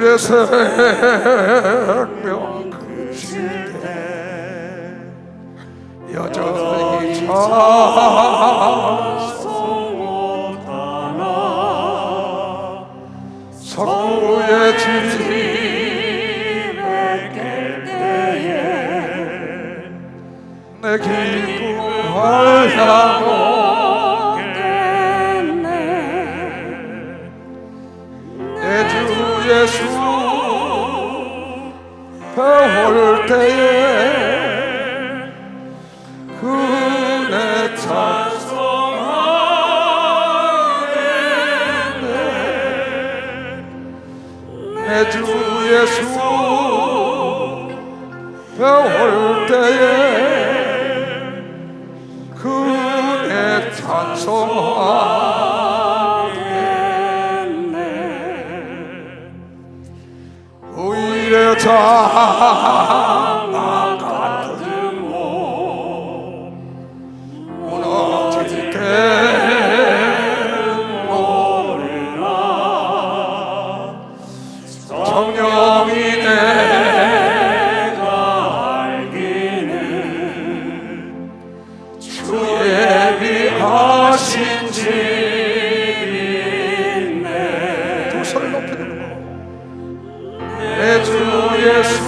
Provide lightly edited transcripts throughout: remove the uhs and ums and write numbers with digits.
우리의 생명 그칠 때 여전히 찬송 못하나 성부의 집에 깰 때에 내 기쁨을 향하겠네. 내 주 예수 배울 때에 그네 찬송하겠네. 내 주 예수 배울 때에 그네 찬송하겠네. 오히려 장막 같은 몸 무너질 때 모르나 성령이 내가 알기는 주 예비하신 집이 있네. 두 손을 높이 들고 내 주 예수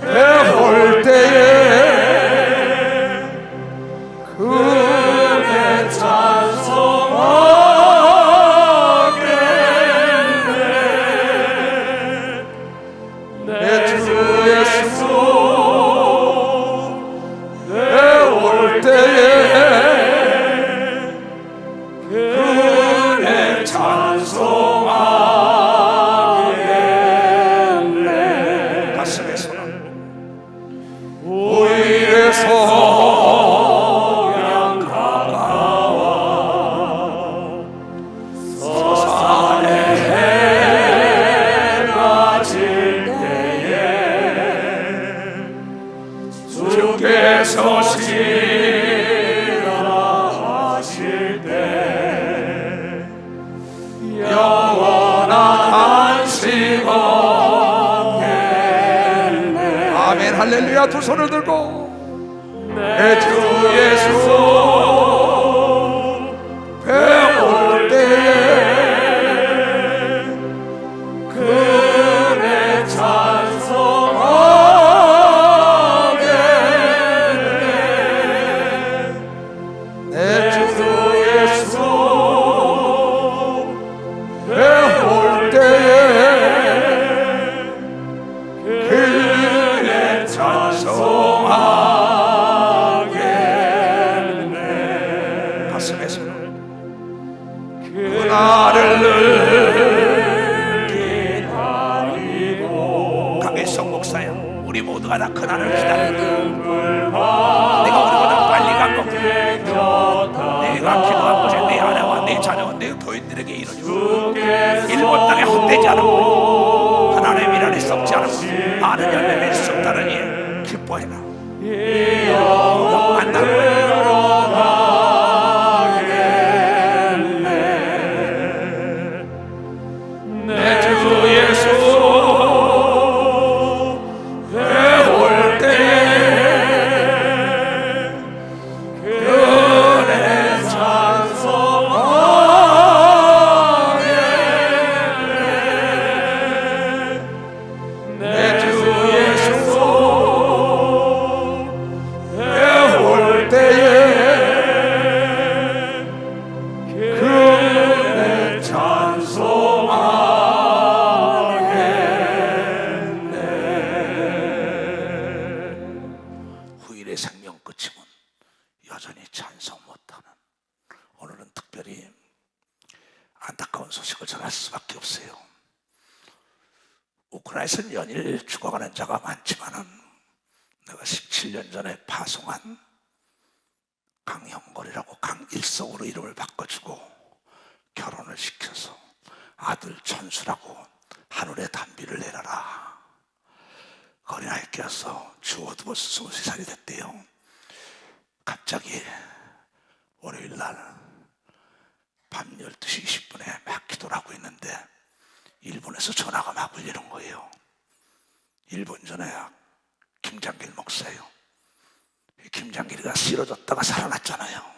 배울 때에 그네 찬송하겠네. 내 주 예수 배울 때에 그네 찬송하겠네. 가슴에 손을 오히려 성양 가까워 서산의 해가 질 때에 주께서 시라하실 때 영원한 안식 얻겠네. 아멘 할렐루야. 두 손을 들고 내 주 예수 배울 때에 그네 찬송하겠네. 내 주 예수 배울 때에 그네 찬송하겠네. 가슴에 손을 그날을 늘 기다리고 강일성 목사야 우리 모두가 다 그날을 기다리고 내가 우리보다 빨리 간 것 내가 기도한 것에 내 아내와 내 자녀와 내 교인들에게 이루어주고 일본 땅에 헛되지 않고 하나님의 미련에 썩지 않고 많은 열매를 수 없다는 일 기뻐해라. 만나는 내 주 예수 배울 때에 그네 찬송하겠네. 내 주 예수 배울 때에 그네 찬송하겠네. 후일의 생명 끝이면 여전히 찬송 못하는 오늘은 특별히 안타까운 소식을 전할 수밖에 없어요. 우크라이나에서는 연일 죽어가는 자가 많지만은 내가 17년 전에 파송한 강형걸이라고 강일성으로 이름을 바꿔주고 결혼을 시켜서 아들 천수라고 하늘에 단비를 내려라. 어린아이 껴서 주어도 벌써 23살이 됐대요. 갑자기 월요일 날 밤 12시 20분에 막 기도를 하고 있는데 일본에서 전화가 막 울리는 거예요. 일본 전에 김장길 목사예요. 김장길이가 쓰러졌다가 살아났잖아요.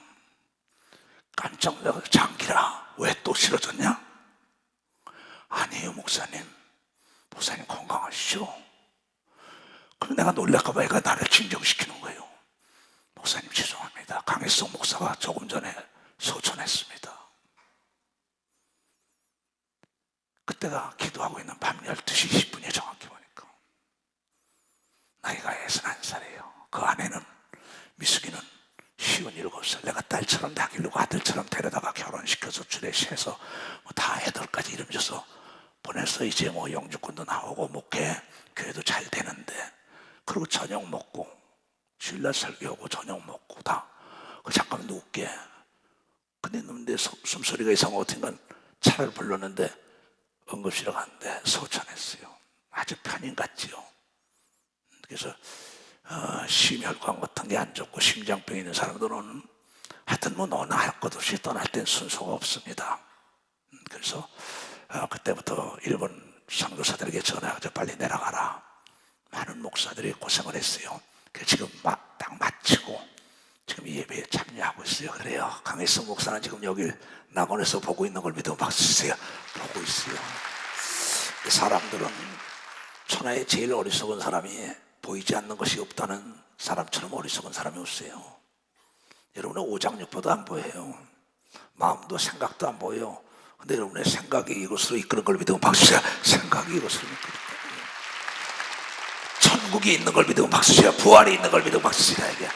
깜짝 놀라서 장길아 왜 또 쓰러졌냐? 아니에요 목사님 건강하시죠? 그럼 내가 놀랄까봐 얘가 나를 진정시키는 거예요. 목사님 죄송합니다. 강혜성 목사가 조금 전에 소천했습니다. 그때가 기도하고 있는 밤 12시 20분이에요. 정확히 보니까 나이가 61살이에요. 그 아내는 미숙이는 57살. 내가 딸처럼 다 기르고 아들처럼 데려다가 결혼시켜서 주례시해서 다 애들까지 이름 줘서 보내서 이제 영주권도 나오고 목회 교회도 잘 되는데, 그리고 저녁 먹고 주일날 설교하고 저녁 먹고 다 잠깐 눕게. 근데 눕는데 숨소리가 이상하고 어딘가 차를 불렀는데 응급실에 갔는데 소천했어요. 아주 편인 같지요. 그래서 심혈관 같은 게 안 좋고 심장병 있는 사람들은 하여튼 너나 할 것 없이 떠날 땐 순서가 없습니다. 그래서 그때부터 일본 선교사들에게 전화해서 빨리 내려가라. 많은 목사들이 고생을 했어요. 그래서 지금 딱 마치고 지금 예배에 참여하고 있어요. 그래요. 강혜성 목사는 지금 여기 낙원에서 보고 있는 걸 믿으면 박수 주세요. 보고 있어요. 사람들은 천하에 제일 어리석은 사람이 보이지 않는 것이 없다는 사람처럼 어리석은 사람이 없어요. 여러분의 오장육부도 안 보여요. 마음도 생각도 안 보여요. 근데 여러분의 생각이 이곳으로 이끄는 걸 믿으면 박수 주세요. 생각이 이곳으로 이끄는 거예요. 천국이 있는 걸 믿으면 박수 주세요. 부활이 있는 걸 믿으면 박수 주세요.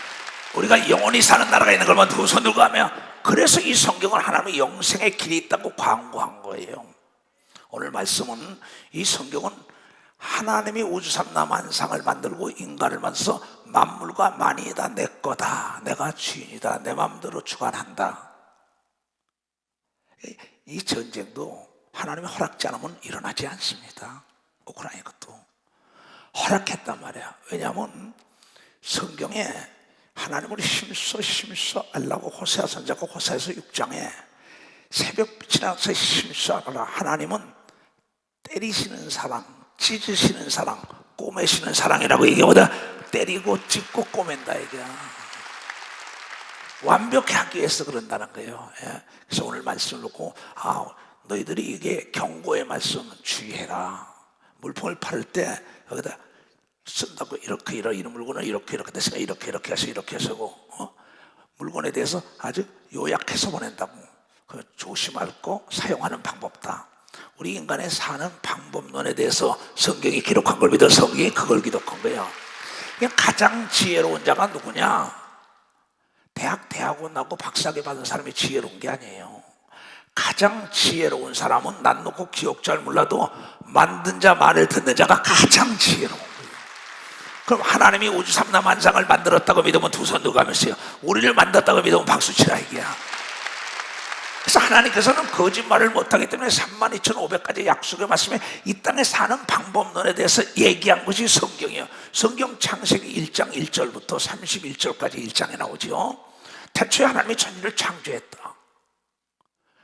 우리가 영원히 사는 나라가 있는 걸만 두 손 들고 하면, 그래서 이 성경은 하나님의 영생의 길이 있다고 광고한 거예요. 오늘 말씀은 이 성경은 하나님이 우주삼라 만상을 만들고 인간을 만들어서 만물과 만이 다 내 거다, 내가 주인이다, 내 마음대로 주관한다. 이 전쟁도 하나님이 허락지 않으면 일어나지 않습니다. 우크라이나 것도 허락했단 말이야. 왜냐하면 성경에 하나님을 힘써 알라고 호세아 선지자가 호세아서 6장에 새벽빛이 나서 힘써 알라. 하나님은 때리시는 사랑, 찢으시는 사랑, 꼬매시는 사랑이라고 얘기하보다 때리고 찢고 꼬맨다 이게야. 완벽히 하기 위해서 그런다는 거예요. 그래서 오늘 말씀을 놓고 너희들이 이게 경고의 말씀 주의해라. 물품을 팔을 때 여기다 쓴다고 이렇게 이 물건을 이렇게 됐으니까 이렇게 해서 이렇게 해서고 물건에 대해서 아주 요약해서 보낸다고. 그 조심하고 사용하는 방법다. 우리 인간의 사는 방법론에 대해서 성경이 기록한 걸 믿어 성경이 그걸 기록한 거예요. 가장 지혜로운 자가 누구냐? 대학원 나고 박사학위 받은 사람이 지혜로운 게 아니에요. 가장 지혜로운 사람은 난 놓고 기억 잘 몰라도 만든 자 말을 듣는 자가 가장 지혜로운 거예요. 그럼 하나님이 우주 삼라 만상을 만들었다고 믿으면 두 손 들고 가면서요, 우리를 만들었다고 믿으면 박수 치라 이게야. 그래서 하나님께서는 거짓말을 못하기 때문에 32,500가지 약속의 말씀에 이 땅에 사는 방법론에 대해서 얘기한 것이 성경이에요. 성경 창세기 1장 1절부터 31절까지 1장에 나오죠. 태초에 하나님이 천지를 창조했다.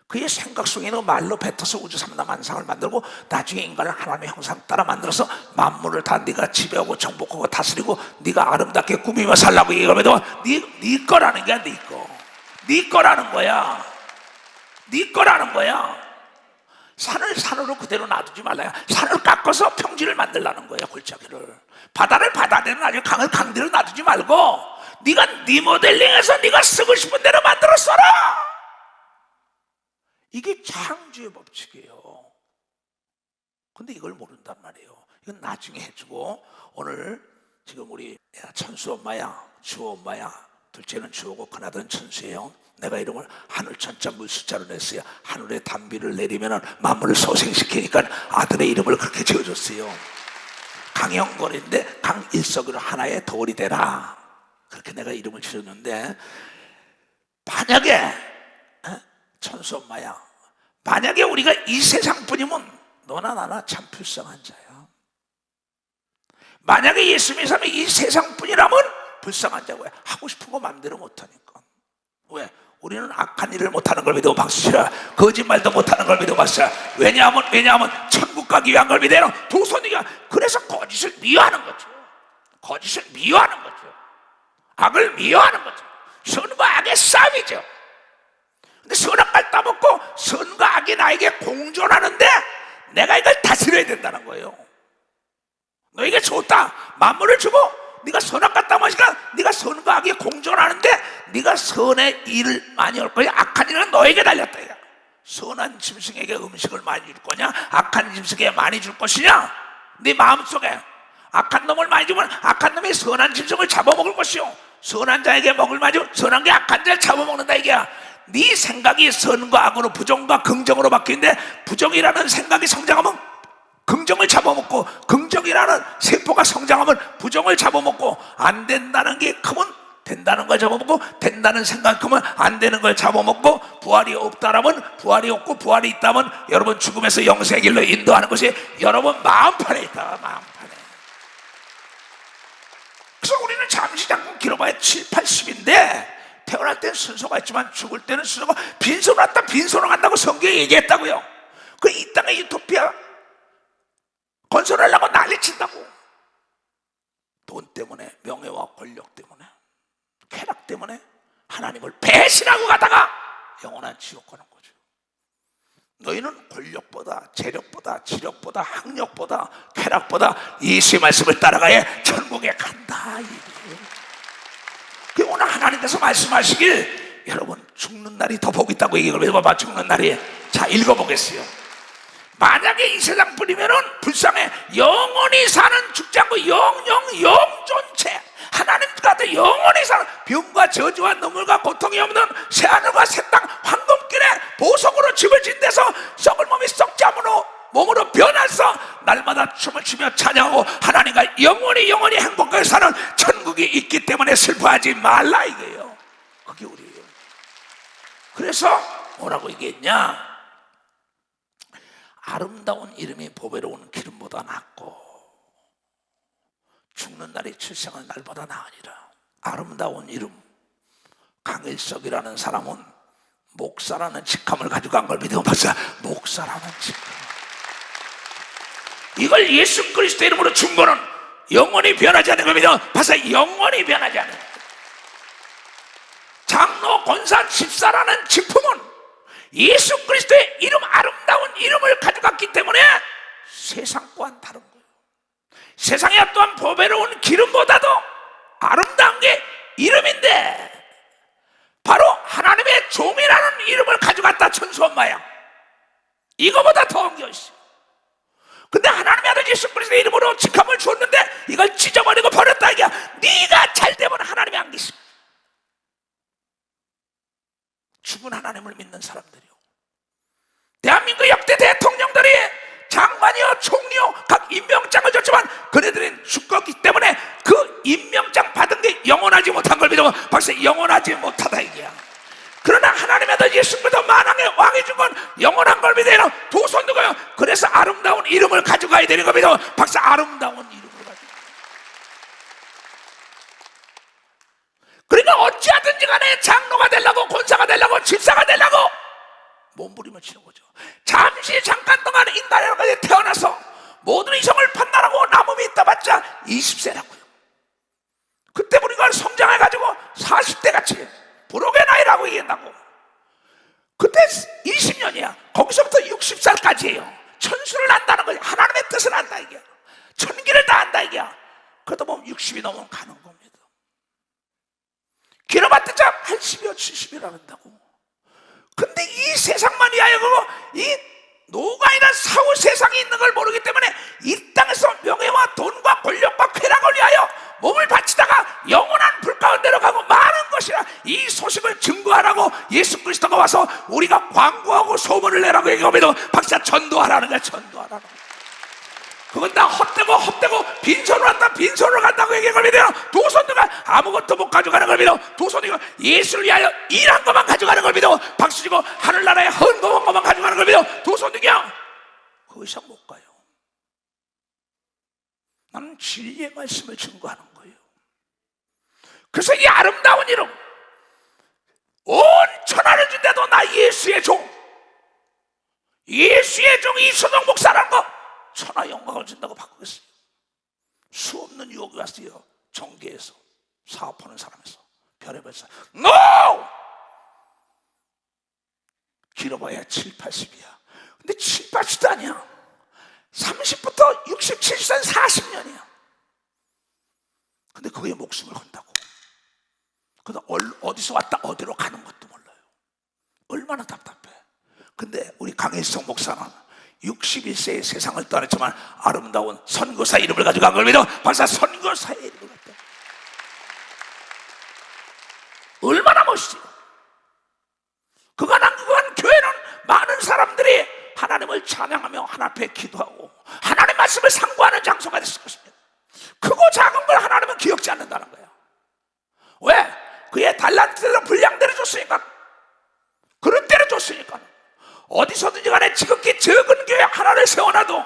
그의 생각 속에 있는 말로 뱉어서 우주 삼라 만상을 만들고 나중에 인간을 하나님의 형상 따라 만들어서 만물을 다 네가 지배하고 정복하고 다스리고 네가 아름답게 꾸미며 살라고 얘기하면 네 거라는 게 네 거. 네 거라는 거야. 네 거라는 거야. 산을 산으로 그대로 놔두지 말라요. 산을 깎아서 평지를 만들라는 거야. 골짜기를. 바다를 바다대로 놔두고 강을 강대로 놔두지 말고 네가 네 모델링해서 네가 쓰고 싶은 대로 만들어 써라. 이게 창조의 법칙이에요. 근데 이걸 모른단 말이에요. 이건 나중에 해주고, 오늘 지금 우리 천수 엄마야, 주호 엄마야, 둘째는 주호고 큰아들은 천수예요. 내가 이름을 하늘천자 물숫자로 냈어요. 하늘에 단비를 내리면 만물을 소생시키니까 아들의 이름을 그렇게 지어줬어요. 강형걸인데 강일석으로 하나의 돌이 되라. 그렇게 내가 이름을 지었는데, 만약에 천수 엄마야, 만약에 우리가 이 세상뿐이면 너나 나나 참 불쌍한 자야. 만약에 예수 믿는 사람이 이 세상뿐이라면 불쌍한 자고요. 하고 싶은 거 마음대로 못하니까. 왜? 우리는 악한 일을 못하는 걸 믿어 박수치라. 거짓말도 못하는 걸 믿어 박수치라. 왜냐하면 천국 가기 위한 걸 믿어요. 도선이가 그래서 거짓을 미워하는 거죠. 거짓을 미워하는 거죠. 악을 미워하는 거죠. 선과 악의 싸움이죠. 근데 선악과를 따먹고 선과 악이 나에게 공존하는데 내가 이걸 다스려야 된다는 거예요. 너에게 좋다 만물을 주고 네가 선악과 따먹으니까 네가 선과 악이 공존하는데 네가 선의 일을 많이 할 거야. 악한 일은 너에게 달렸다. 선한 짐승에게 음식을 많이 줄 거냐, 악한 짐승에게 많이 줄 것이냐. 네 마음속에 악한 놈을 많이 주면 악한 놈이 선한 짐승을 잡아먹을 것이요, 선한 자에게 먹을 많이 주면 선한 게 악한 자를 잡아먹는다 이게야. 네 생각이 선과 악으로 부정과 긍정으로 바뀌는데 부정이라는 생각이 성장하면 긍정을 잡아먹고 긍정이라는 세포가 성장하면 부정을 잡아먹고 안 된다는 게 크면 된다는 걸 잡아먹고 된다는 생각이 크면 안 되는 걸 잡아먹고 부활이 없다라면 부활이 없고 부활이 있다면 여러분 죽음에서 영생의 길로 인도하는 것이 여러분 마음판에 있다. 마음판에. 그래서 우리는 잠시 잠깐 길어봐야 7, 80인데 태어날 때는 순서가 있지만 죽을 때는 순서가 빈손으로 왔다 빈손으로 간다고 성경이 얘기했다고요. 그 이 땅의 유토피아 건설하려고 난리친다고. 돈 때문에, 명예와 권력 때문에, 쾌락 때문에 하나님을 배신하고 가다가 영원한 지옥 가는 거죠. 너희는 권력보다, 재력보다, 지력보다, 학력보다, 쾌락보다 예수의 말씀을 따라가야 천국에 간다. 그 오늘 하나님께서 말씀하시길 여러분 죽는 날이 더 복 있다고 얘기를 해봐봐. 죽는 날이. 자, 읽어보겠어요. 만약에 이 세상 뿌리면은 불쌍해. 영원히 사는 죽지 않고 영존체 하나님과도 영원히 사는 병과 저주와 눈물과 고통이 없는 새하늘과 새 땅 황금길에 보석으로 집을 진 데서 썩을 몸이 썩지 않은 몸으로 변해서 날마다 춤을 추며 찬양하고 하나님과 영원히 행복하게 사는 천국이 있기 때문에 슬퍼하지 말라 이거예요. 그게 우리예요. 그래서 뭐라고 얘기했냐? 아름다운 이름이 보배로운 기름보다 낫고 죽는 날이 출생한 날보다 나으니라. 아름다운 이름. 강일석이라는 사람은 목사라는 직함을 가지고 간 걸 믿어 봤어요. 목사라는 직함. 이걸 예수 그리스도 이름으로 준 거는 영원히 변하지 않는 걸 믿어 봤어요. 영원히 변하지 않는 거예요. 장로, 권사, 집사라는 직품은 예수 그리스도의 이름, 아름다운 이름을 가져갔기 때문에 세상과는 다른 거예요. 세상에 또한 보배로운 기름보다도 아름다운 게 이름인데 바로 하나님의 종이라는 이름을 가져갔다. 천수엄마야. 이거보다 더한 게 있어. 근데 하나님의 아들 예수 그리스도의 이름으로 직함을 줬는데 이걸 찢어버리고 버렸다 이게. 네가 잘 되면 하나님이 안 계시. 죽은 하나님을 믿는 사람들이요. 대한민국 역대 대통령들이 장관이요 총리요 각 임명장을 줬지만 그네들은 죽었기 때문에 그 임명장 받은 게 영원하지 못한 걸 믿으면 벌써 영원하지 못하다 이게야. 그러나 하나님의 아들 예수 그리스도 만왕의 왕이 준 건 영원한 걸 믿어요. 두 손 두고요. 그래서 아름다운 이름을 가져가야 되는 걸 믿으면 벌써 아름다운 이름을 가지고. 그러니까 어찌하든지 간에 장로가 되려고 권사가 되려고 집사가 되려고 몸부림을 치는 거죠. 잠시 잠깐 동안 인간에 태어나서 모든 이성을 판단하고 남음이 있다 봤자 20세라고요. 그때 우리가 성장해가지고 40대 같이 부록의 나이라고 얘기한다고. 그때 20년이야. 거기서부터 60살까지예요. 천수를 안다는 거야. 하나님의 뜻을 안다 이게. 천기를 다 안다 이게. 그러다 보면 60이 넘으면 가는 겁니다. 길어봤자 80이요 70이라 한다고. 근데 이 세상만 이하여고 이 노가이란 사후 세상이 있는 걸 모르기 때문에 이 땅에서 명예와 돈과 권력과 쾌락을 위하여 몸을 바치다가 영원한 불 가운데로 가고 마는 것이라. 이 소식을 증거하라고 예수 그리스도가 와서 우리가 광고하고 소문을 내라고 얘기하면 박사 전도하라는 거야. 전도하라는 거야. 그건 다 헛되고 빈손으로 왔다 빈손으로 간다고 얘기한 걸 믿어요. 두 손들과 아무것도 못 가져가는 걸 믿어. 두 손이고 예수를 위하여 일한 것만 가져가는 걸 믿어. 박수치고 하늘나라에 헌금한 것만 가져가는 걸 믿어. 두 손들이야. 그 이상 못 가요. 나는 진리의 말씀을 증거하는 거예요. 그래서 이 아름다운 이름 온 천하를 준대도 나 예수의 종, 예수의 종 이수동 목사라는 거 천하 영광을 준다고 바꾸겠어요. 수없는 유혹이 왔어요. 정계에서, 사업하는 사람에서, 별의별에서. NO! 길어봐야 7, 80이야. 근데 7, 80도 아니야. 30부터 60, 70은 40년이야. 근데 그의 목숨을 건다고. 그다 어디서 왔다 어디로 가는 것도 몰라요. 얼마나 답답해. 근데 우리 강일성 목사는 61세의 세상을 떠났지만 아름다운 선교사 이름을 가지고 간 걸 믿어. 벌써 선교사의 이름을 갖다. 얼마나 멋있어요. 그가 남겨간 교회는 많은 사람들이 하나님을 찬양하며 하나님 앞에 기도하고 하나님 말씀을 상고하는 장소가 됐을 것입니다. 크고 작은 걸 하나님은 기억지 않는다는 거예요. 왜? 그의 달란트대로 분량대로 줬으니까, 그릇 대로 줬으니까. 어디서든지 간에 지극히 적은 교회 하나를 세워놔도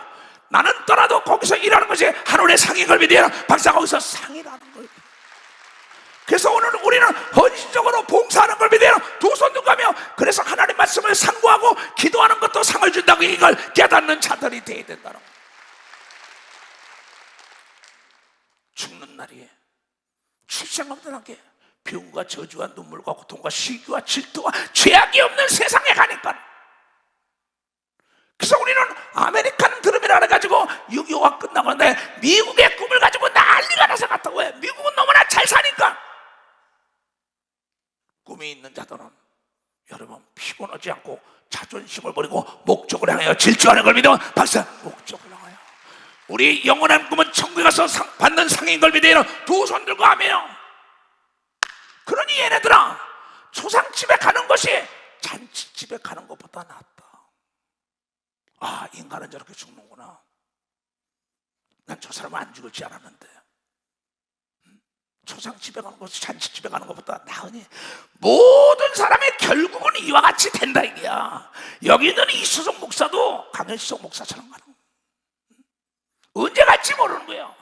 나는 떠나도 거기서 일하는 것이 하늘의 상인 걸 믿어야 박사 거기서 상이라는 걸. 그래서 오늘 우리는 헌신적으로 봉사하는 걸 믿어야 두 손 들고 가며, 그래서 하나님 말씀을 상고하고 기도하는 것도 상을 준다고 이걸 깨닫는 자들이 되어야 된다는 거예요. 죽는 날이 출생없는 한게 병과 저주와 눈물과 고통과 시기와 질투와 죄악이 없는 세상에 가니까. 그래서 우리는 아메리칸 드림이라 해가지고 6.25가 끝나고 나는데 미국의 꿈을 가지고 난리가 나서 갔다. 왜? 미국은 너무나 잘 사니까. 꿈이 있는 자들은 여러분 피곤하지 않고 자존심을 버리고 목적을 향하여 질주하는 걸 믿으면 박사 목적을 향하여 우리 영원한 꿈은 천국에 가서 받는 상인 걸 믿어요. 두 손 들고 하며. 그러니 얘네들아, 초상집에 가는 것이 잔치집에 가는 것보다 낫다. 아, 인간은 저렇게 죽는구나. 난 저 사람은 안 죽을지 알았는데. 초상집에 가는 것이 잔치집에 가는 것보다 나으니 모든 사람의 결국은 이와 같이 된다 이게야. 여기 있는 이수석 목사도 강현식 목사처럼 가는 거야. 언제 갈지 모르는 거예요.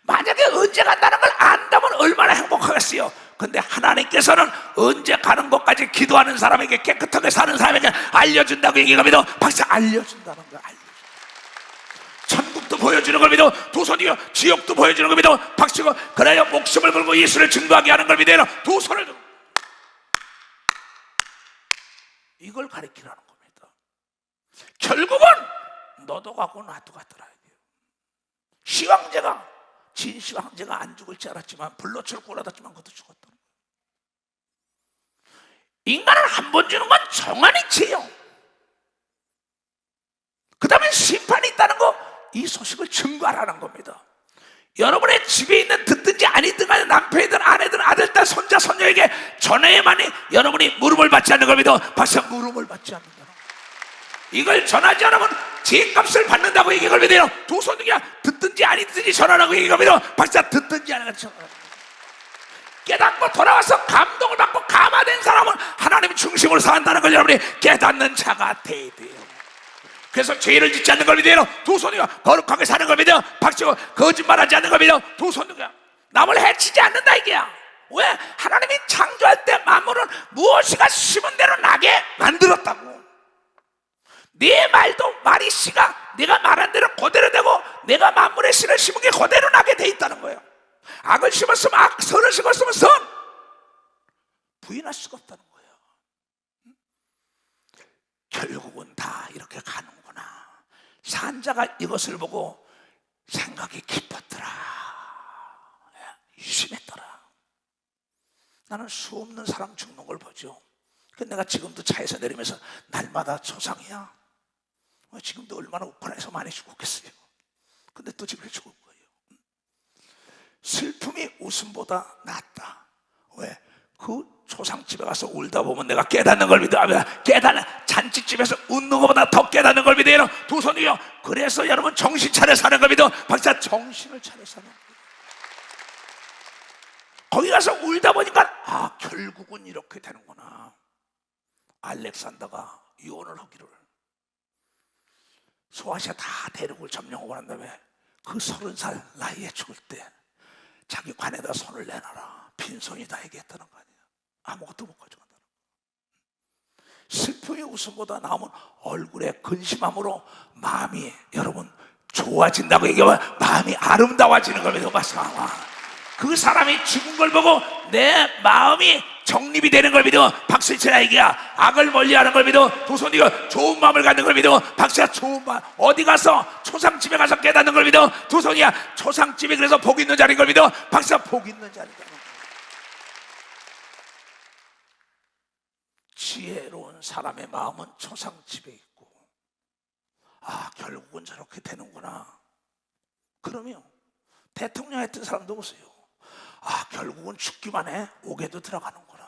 만약에 언제 간다는 걸 안다면 얼마나 행복하겠어요. 근데 하나님께서는 언제 가는 것까지 기도하는 사람에게, 깨끗하게 사는 사람에게 알려준다고 얘기합니다. 박사 알려준다는 거야. 천국도 보여주는 걸 믿어. 두 손이요. 지옥도 보여주는 걸 믿어. 박치고 그래야 목숨을 걸고 예수를 증거하게 하는 걸 믿어요. 두 손을 들고 이걸 가리키라는 겁니다. 결국은 너도 가고 나도 가더라. 시황제가, 진시황제가 안 죽을 줄 알았지만 불로초를 꼬라다지만 그것도 죽었다. 인간을 한 번 주는 건 정한 이치예요. 그 다음에 심판이 있다는 거, 이 소식을 증거하라는 겁니다. 여러분의 집에 있는 듣든지 아니든 간에 남편이든 아내든 아들, 딸, 손자, 손녀에게 전해야만이 여러분이 물음을 받지 않는 걸 믿어. 박사 물음을 받지 않는다. 이걸 전하지 않으면 죄값을 받는다고 얘기를 믿어요. 두 손이야. 듣든지 아니든지 전하라고 얘기를 믿어. 박사 듣든지 아니든지 전하라고. 깨닫고 돌아와서 감동을 받고 감화된 사람은 하나님 중심으로 산다는 걸 여러분이 깨닫는 자가 돼야 돼요. 그래서 죄를 짓지 않는 걸 믿어요. 두 손이야. 거룩하게 사는 걸 믿어요. 박치고 거짓말하지 않는 걸 믿어요. 두 손이야. 남을 해치지 않는다 이게야. 왜? 하나님이 창조할 때 만물은 무엇이가 심은 대로 나게 만들었다고. 네 말도 말이 씨가 네가 말한 대로 그대로 되고, 내가 만물의 씨를 심은 게 그대로 나게 돼 있다는 거예요. 악을 심었으면 악, 선을 심었으면 선. 부인할 수가 없다는 거예요. 결국은 다 이렇게 가는구나. 산자가 이것을 보고 생각이 깊었더라. 유심했더라. 나는 수없는 사람 죽는 걸 보죠. 내가 지금도 차에서 내리면서 날마다 초상이야. 지금도 얼마나 우크라이나에서 많이 죽었겠어요. 근데 또 지금 죽을 거예요. 슬픔이 웃음보다 낫다. 왜? 그 초상집에 가서 울다 보면 내가 깨닫는 걸 믿어. 깨닫는, 잔치집에서 웃는 것보다 더 깨닫는 걸 믿어요. 두 손이요. 그래서 여러분 정신 차려 사는 걸 믿어. 박사 정신을 차려 사는 거예요. 거기 가서 울다 보니까 아, 결국은 이렇게 되는구나. 알렉산더가 이혼을 하기를, 소아시아 다 대륙을 점령하고 난 다음에 그 30살 나이에 죽을 때 자기 관에다 손을 내놔라. 빈손이 다 얘기했다는 거 아니야. 아무것도 못 가져간다. 슬픔이 웃음보다 나오면 얼굴에 근심함으로 마음이 여러분 좋아진다고 얘기하면 마음이 아름다워지는 겁니다. 그 사람이 죽은 걸 보고 내 마음이 정립이 되는 걸 믿어 박수치라 얘기야. 악을 멀리하는 걸 믿어 도손이가 좋은 마음을 갖는 걸 믿어 박수야. 좋은 마음 어디 가서 초상집에 가서 깨닫는 걸 믿어 도손이야. 초상집에 그래서 복 있는 자리인 걸 믿어 박수야. 복 있는 자리다. 지혜로운 사람의 마음은 초상집에 있고 아 결국은 저렇게 되는구나. 그러면 대통령 했던 사람도 보세요. 아 결국은 죽기만 해 옥에도 들어가는구나.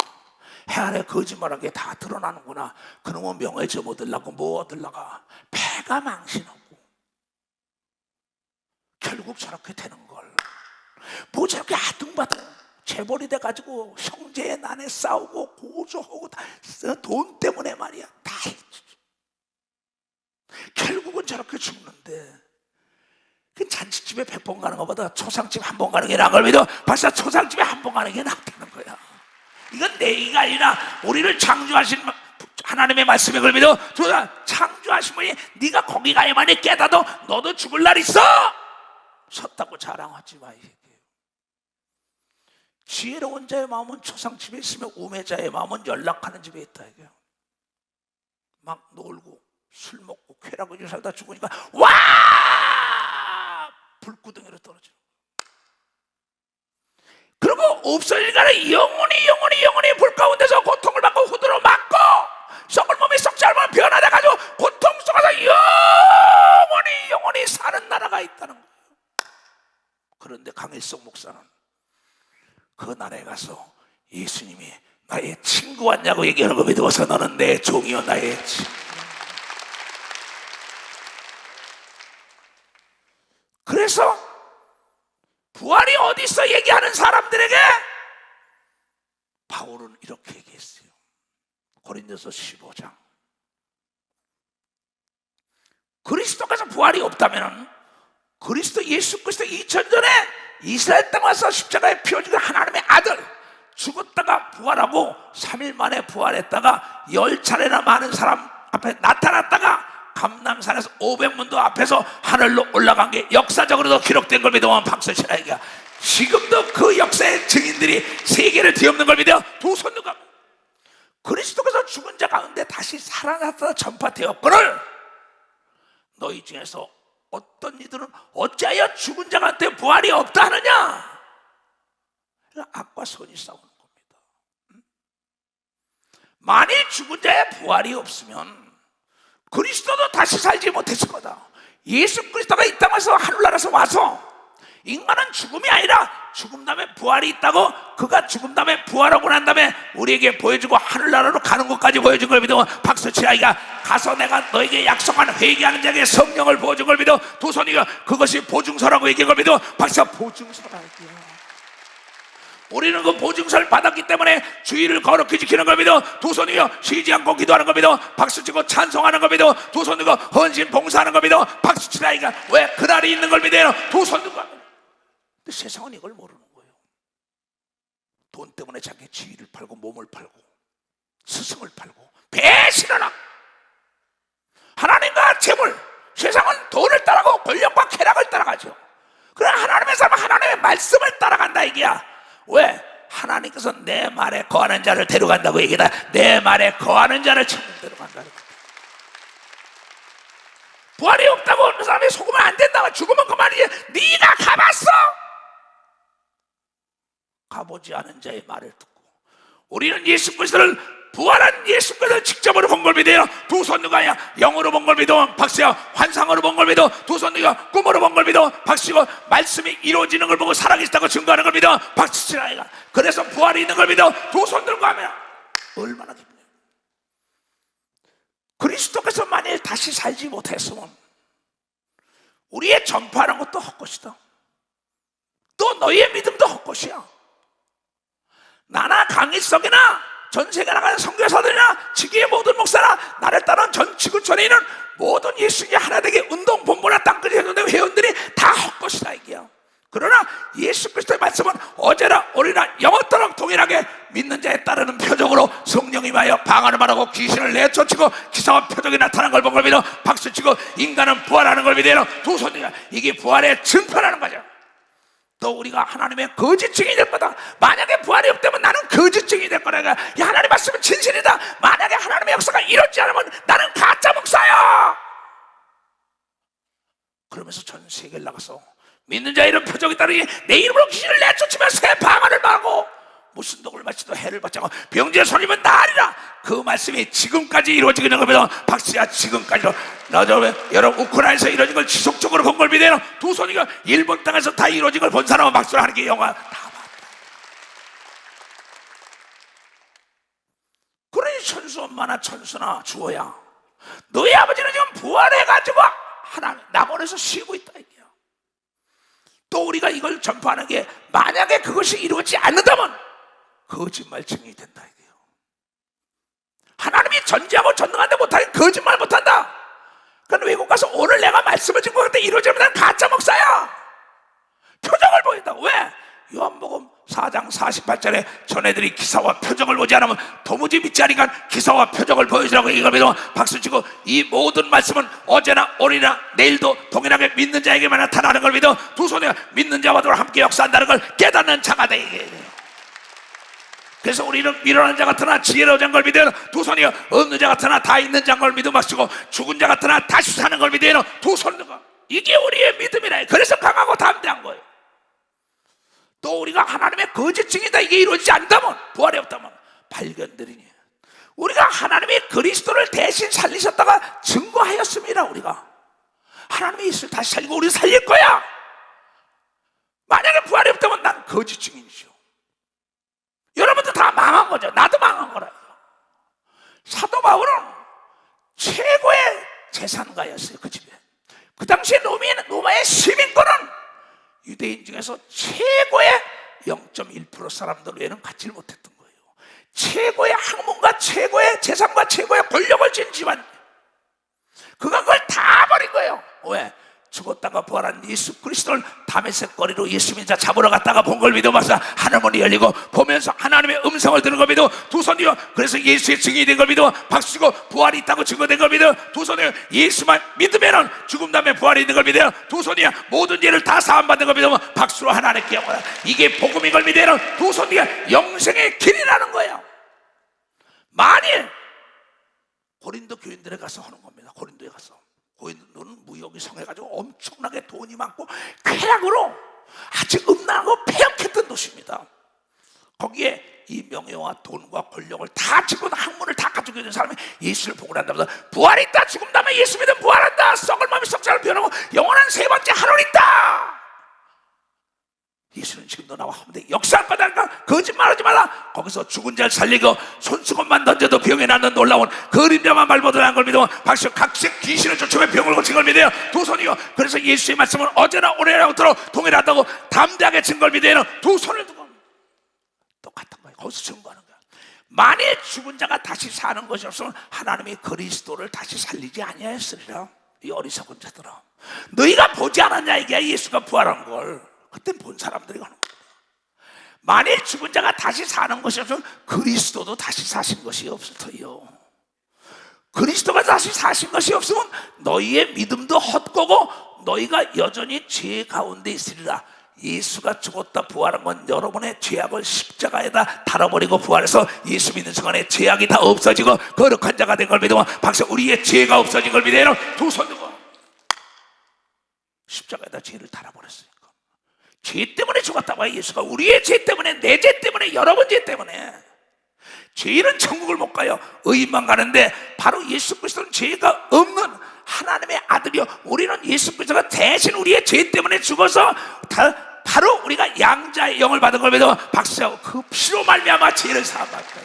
해 아래 거짓말한 게 다 드러나는구나. 그놈은 명예 점 얻으려고 뭐 얻으려고 배가 망신하고 결국 저렇게 되는 걸. 뭐 저렇게 아둥바둥 재벌이 돼가지고 형제의 난에 싸우고 고소하고 돈 때문에 말이야 다 결국은 저렇게 죽는데 그 잔치집에 100번 가는 것보다 초상집 한 번 가는 게 나은 걸 믿어 벌써 초상집에 한 번 가는 게 낫다는 거야. 이건 내 얘기가 아니라 우리를 창조하신 하나님의 말씀에 걸 믿어 창조하신 분이 네가 거기 가야만이 깨닫어 너도 죽을 날 있어 섰다고 자랑하지 마. 지혜로운 자의 마음은 초상집에 있으면 우매자의 마음은 연락하는 집에 있다. 이게 막 놀고 술 먹고 쾌락을 살다 죽으니까 와 불구덩이로 떨어져. 그리고 없어질까는 영원히 불 가운데서 고통을 받고 후드로 맞고 썩을 몸이 썩지 않으면 변화돼가지고 고통 속에서 영원히 사는 나라가 있다는 거예요. 그런데 강일성 목사는 그 나라에 가서 예수님이 나의 친구 왔냐고 얘기하는 거 믿어서 너는 내 종이요 나의 친구. 그래서 부활이 어디 있어 얘기하는 사람들에게 바울은 이렇게 얘기했어요. 고린도서 15장. 그리스도께서 부활이 없다면 그리스도 예수 그리스도 2000년 전에 이스라엘 땅 와서 십자가에 피 흘린 하나님의 아들 죽었다가 부활하고 3일 만에 부활했다가 10차례나 많은 사람 앞에 나타났다가 감람산에서 500문도 앞에서 하늘로 올라간 게 역사적으로도 기록된 걸 믿으면 박수치라 얘기야. 지금도 그 역사의 증인들이 세계를 뒤엎는 걸 믿어 두 손 누가 그리스도께서 죽은 자 가운데 다시 살아났다 전파되었거늘 너희 중에서 어떤 이들은 어찌하여 죽은 자한테 부활이 없다 하느냐. 악과 선이 싸우는 겁니다. 만일 죽은 자의 부활이 없으면 그리스도도 다시 살지 못했을 거다. 예수 그리스도가 이 땅에서 하늘나라에서 와서 인간은 죽음이 아니라 죽음 다음에 부활이 있다고 그가 죽음 다음에 부활하고 난 다음에 우리에게 보여주고 하늘나라로 가는 것까지 보여준 걸 믿어 박수치라. 이가 가서 내가 너에게 약속한 회개하는 자에게 성령을 보여준 걸 믿어 도선이가 그것이 보증서라고 얘기한 걸 믿어 박수. 보증서라 얘기야. 우리는 그 보증서를 받았기 때문에 주의를 거룩히 지키는 걸 믿어 도선이가 쉬지 않고 기도하는 걸 믿어 박수치고 찬송하는 걸 믿어 도선이가 헌신 봉사하는 걸 믿어 박수치라. 이가 왜 그날이 있는 걸 믿어요 도선이가. 근데 세상은 이걸 모르는 거예요. 돈 때문에 자기 지위를 팔고 몸을 팔고 스승을 팔고 배신을 하고 하나님과 재물 세상은 돈을 따라가고 권력과 쾌락을 따라가죠. 그러나 하나님의 삶은 하나님의 말씀을 따라간다 이게야. 왜? 하나님께서 내 말에 거하는 자를 데려간다고 얘기다. 내 말에 거하는 자를 천국 데려간다. 부활이 없다고 그 사람이 속으면 안 된다고. 죽으면 그만이지. 네가 가봤어? 가보지 않은 자의 말을 듣고 우리는 예수 그리스도를 부활한 예수 그리스도를 직접으로 본 걸 믿어요. 두 손 누가 영으로 본 걸 믿어 박수야. 환상으로 본 걸 믿어 두 손 누가 꿈으로 본 걸 믿어 박수고 말씀이 이루어지는 걸 보고 살아계시다고 증거하는 걸 믿어 박수치라. 그래서 부활이 있는 걸 믿어 두 손 들고 하면 얼마나 기쁘냐. 그리스도께서 만일 다시 살지 못했으면 우리의 전파하는 것도 헛것이다. 또 너희의 믿음도 헛것이야. 나나 강일석이나 전 세계 나가는 선교사들이나 지구의 모든 목사나 나를 따른 전 지구촌에 있는 모든 예수님이 하나 되게 운동 본부나 땅끝에 회원들이 다 헛것이다 이게요. 그러나 예수 그리스도의 말씀은 어제나 오늘이나 영원토록 동일하게 믿는 자에 따르는 표적으로 성령이 임하여 방언을 말하고 귀신을 내쫓고 기사와 표적이 나타나는 걸 본 걸 믿어 박수치고 인간은 부활하는 걸 믿어 두 손이야. 이게 부활의 증표라는 거죠. 또 우리가 하나님의 거짓증이 될 거다. 만약에 부활이 없다면 나는 거짓증이 될 거라. 야, 하나님 말씀은 진실이다. 만약에 하나님의 역사가 이루어지지 않으면 나는 가짜 목사야. 그러면서 전 세계를 나가서 믿는 자 이런 표적이 따르니 내 이름으로 귀신을 내쫓으며 새 방언을 말하고 무슨 독을 마치도 해를 받지 않고 병지에 손이면 나으리라. 그 말씀이 지금까지 이루어지고 있는 겁니다. 박수야. 지금까지도 여러분 우크라이나에서 이루어진 걸 지속적으로 본 걸 믿어요. 두 손이가 일본 땅에서 다 이루어진 걸 본 사람은 박수를 하는 게 영화 다 봤다. 그러니 천수 엄마나 천수나 주어야 너희 아버지는 지금 부활해가지고 하나님 낙원에서 쉬고 있다 이게요. 또 우리가 이걸 전파하는 게 만약에 그것이 이루어지지 않는다면 거짓말 증이 된다 이게요. 하나님이 전지하고 전능한데 못하니 거짓말 못한다. 그러니까 외국 가서 오늘 내가 말씀을 준 것 같아 이루어지면 난 가짜 목사야. 표적을 보인다고. 왜? 요한복음 4장 48절에 전애들이 기사와 표적을 보지 않으면 도무지 믿지 않으니까 기사와 표적을 보여주라고 이걸 믿으면 박수치고 이 모든 말씀은 어제나 오늘이나 내일도 동일하게 믿는 자에게만 나타나는 걸 믿어 두 손에 믿는 자와도 함께 역사한다는 걸 깨닫는 자가 되게. 그래서 우리는 미련한 자 같으나 지혜로운 자인 걸 믿어요. 두 손이 없는 자 같으나 다 있는 자인 걸 믿어 마시고 죽은 자 같으나 다시 사는 걸 믿어요. 두 손으로. 이게 우리의 믿음이라. 그래서 강하고 담대한 거예요. 또 우리가 하나님의 거짓증이다 이게 이루어지지 않다면 부활이 없다면 발견되리니 우리가 하나님의 그리스도를 대신 살리셨다가 증거하였습니다. 우리가 하나님의 예수를 다시 살리고 우리 살릴 거야. 만약에 부활이 없다면 난 거짓증이죠. 여러분도 다 망한 거죠. 나도 망한 거라요. 사도 바울은 최고의 재산가였어요. 그 집에. 그 당시에 로마의 시민권은 유대인 중에서 최고의 0.1% 사람들 외에는 갖지 못했던 거예요. 최고의 학문과 최고의 재산과 최고의 권력을 쥔 집안. 그가 그걸 다 버린 거예요. 왜? 죽었다가 부활한 예수 그리스도를 다메섹 거리로 예수 믿는 자 잡으러 갔다가 본 걸 믿어봐서 하늘문이 열리고 보면서 하나님의 음성을 들은 걸 믿어 두 손이요. 그래서 예수의 증인이 된 걸 믿어 박수치고 부활이 있다고 증거된 걸 믿어 두 손이요. 예수만 믿으면 죽음 다음에 부활이 있는 걸 믿어요. 두 손이요. 모든 죄를 다 사함받는 걸 믿으면 박수로 하나님께 영광. 이게 복음인 걸 믿어요. 두 손이요. 영생의 길이라는 거예요. 만일 고린도 교인들에 가서 하는 겁니다. 고린도에 가서 고린도는 무역이 성해가지고 엄청나게 돈이 많고 쾌락으로 아주 음란하고 폐역했던 도시입니다. 거기에 이 명예와 돈과 권력을 다 지고 학문을 다 가지고 있는 사람이 예수를 보고 난다면서 부활이 있다. 죽음 다음에 예수 믿으면 부활한다. 썩을 마음이 썩자를 변하고 영원한 세 번째 하늘 있다. 예수는 지금도 나와 하면 돼. 역사할 거다니까 거짓말하지 말라. 거기서 죽은 자를 살리고 손수건만 던져도 병이 낫는 놀라운 그림자만 밟아도라는 걸 믿으면 박수 각색 귀신을 쫓으며 병을 고친 걸 믿어요. 두 손이요. 그래서 예수의 말씀은 어제나 오늘이라고도록 동일하다고 담대하게 친 걸 믿어요. 두 손을 두고 똑같은 거예요. 거기서 증거하는 거야. 만일 죽은 자가 다시 사는 것이 없으면 하나님이 그리스도를 다시 살리지 아니하였으리라. 이 어리석은 자들아, 너희가 보지 않았냐 이게 예수가 부활한 걸. 그땐 본 사람들이 가는 겁니다. 만일 죽은 자가 다시 사는 것이 없으면 그리스도도 다시 사신 것이 없을 터이요. 그리스도가 다시 사신 것이 없으면 너희의 믿음도 헛되고 너희가 여전히 죄 가운데 있으리라. 예수가 죽었다 부활한 건 여러분의 죄악을 십자가에다 달아버리고 부활해서 예수 믿는 순간에 죄악이 다 없어지고 거룩한 자가 된 걸 믿으면 박수 우리의 죄가 없어진 걸 믿어요. 두 손 들고 십자가에다 죄를 달아버렸어요. 죄 때문에 죽었다고 해요. 예수가 우리의 죄 때문에, 내 죄 때문에, 여러분 죄 때문에. 죄인은 천국을 못 가요. 의인만 가는데 바로 예수 그리스도는 죄가 없는 하나님의 아들이요. 우리는 예수 그리스도가 대신 우리의 죄 때문에 죽어서 바로 우리가 양자의 영을 받은 걸 믿어 박수하고 그 피로 말미암아 죄를 사함받다.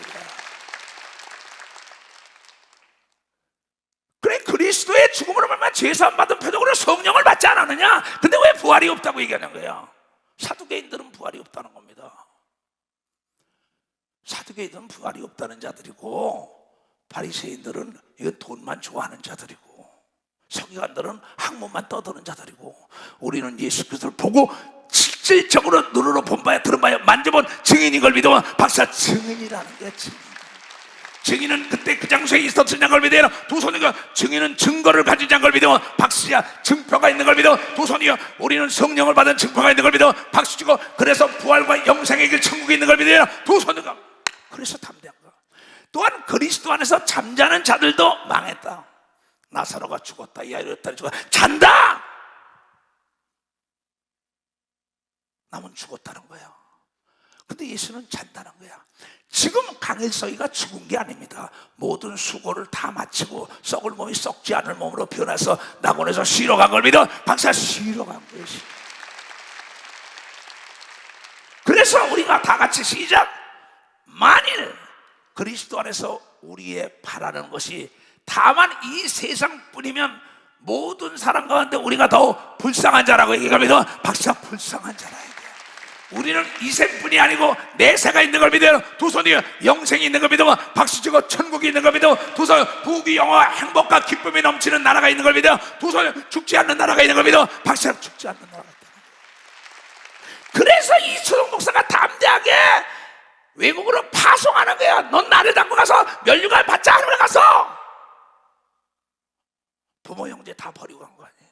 그래 그리스도의 죽음으로 말미암아 죄 사함받은 표적으로 성령을 받지 않았느냐? 근데 왜 부활이 없다고 얘기하는 거예요? 사두개인들은 부활이 없다는 겁니다. 사두개인들은 부활이 없다는 자들이고 바리새인들은 이거 돈만 좋아하는 자들이고 서기관들은 학문만 떠드는 자들이고 우리는 예수 그리스도를 보고 실질적으로 눈으로 본 바야 들은 바야 만져본 증인인 걸 믿으면 박사 증인이라는 거야. 증인은 그때 그 장소에 있었던 걸 믿어요. 두 손이가 증인은 증거를 가진 걸 믿으면 박수야. 증표가 있는 걸 믿어. 두 손이요 우리는 성령을 받은 증표가 있는 걸 믿어 박수 치고, 그래서 부활과 영생의 길 천국이 있는 걸 믿어요. 두 손이가 그래서 담대한 거. 또한 그리스도 안에서 잠자는 자들도 망했다. 나사로가 죽었다, 야이로가 죽었다, 잔다. 남은 죽었다는 거야. 근데 예수는 잔다는 거야. 지금 강일서이가 죽은 게 아닙니다. 모든 수고를 다 마치고 썩을 몸이 썩지 않을 몸으로 변해서 낙원에서 쉬러 간 걸 믿어 박사. 쉬러 간 거예요. 그래서 우리가 다 같이 시작. 만일 그리스도 안에서 우리의 바라는 것이 다만 이 세상뿐이면 모든 사람 가운데 우리가 더 불쌍한 자라고 얘기합니다. 박사, 불쌍한 자라. 우리는 이 생뿐이 아니고 내세가 있는 걸 믿어요. 두 손이 영생이 있는 걸 믿으면 박수치고, 천국이 있는 걸 믿어 두 손, 부귀 영화 행복과 기쁨이 넘치는 나라가 있는 걸 믿어 두 손, 죽지 않는 나라가 있는 걸 믿어 박수. 죽지 않는 나라가 있다. 그래서 이초동 목사가 담대하게 외국으로 파송하는 거야. 넌 나를 담고 가서 면류관 받자 하늘에 가서 부모 형제 다 버리고 간 거 아니에요.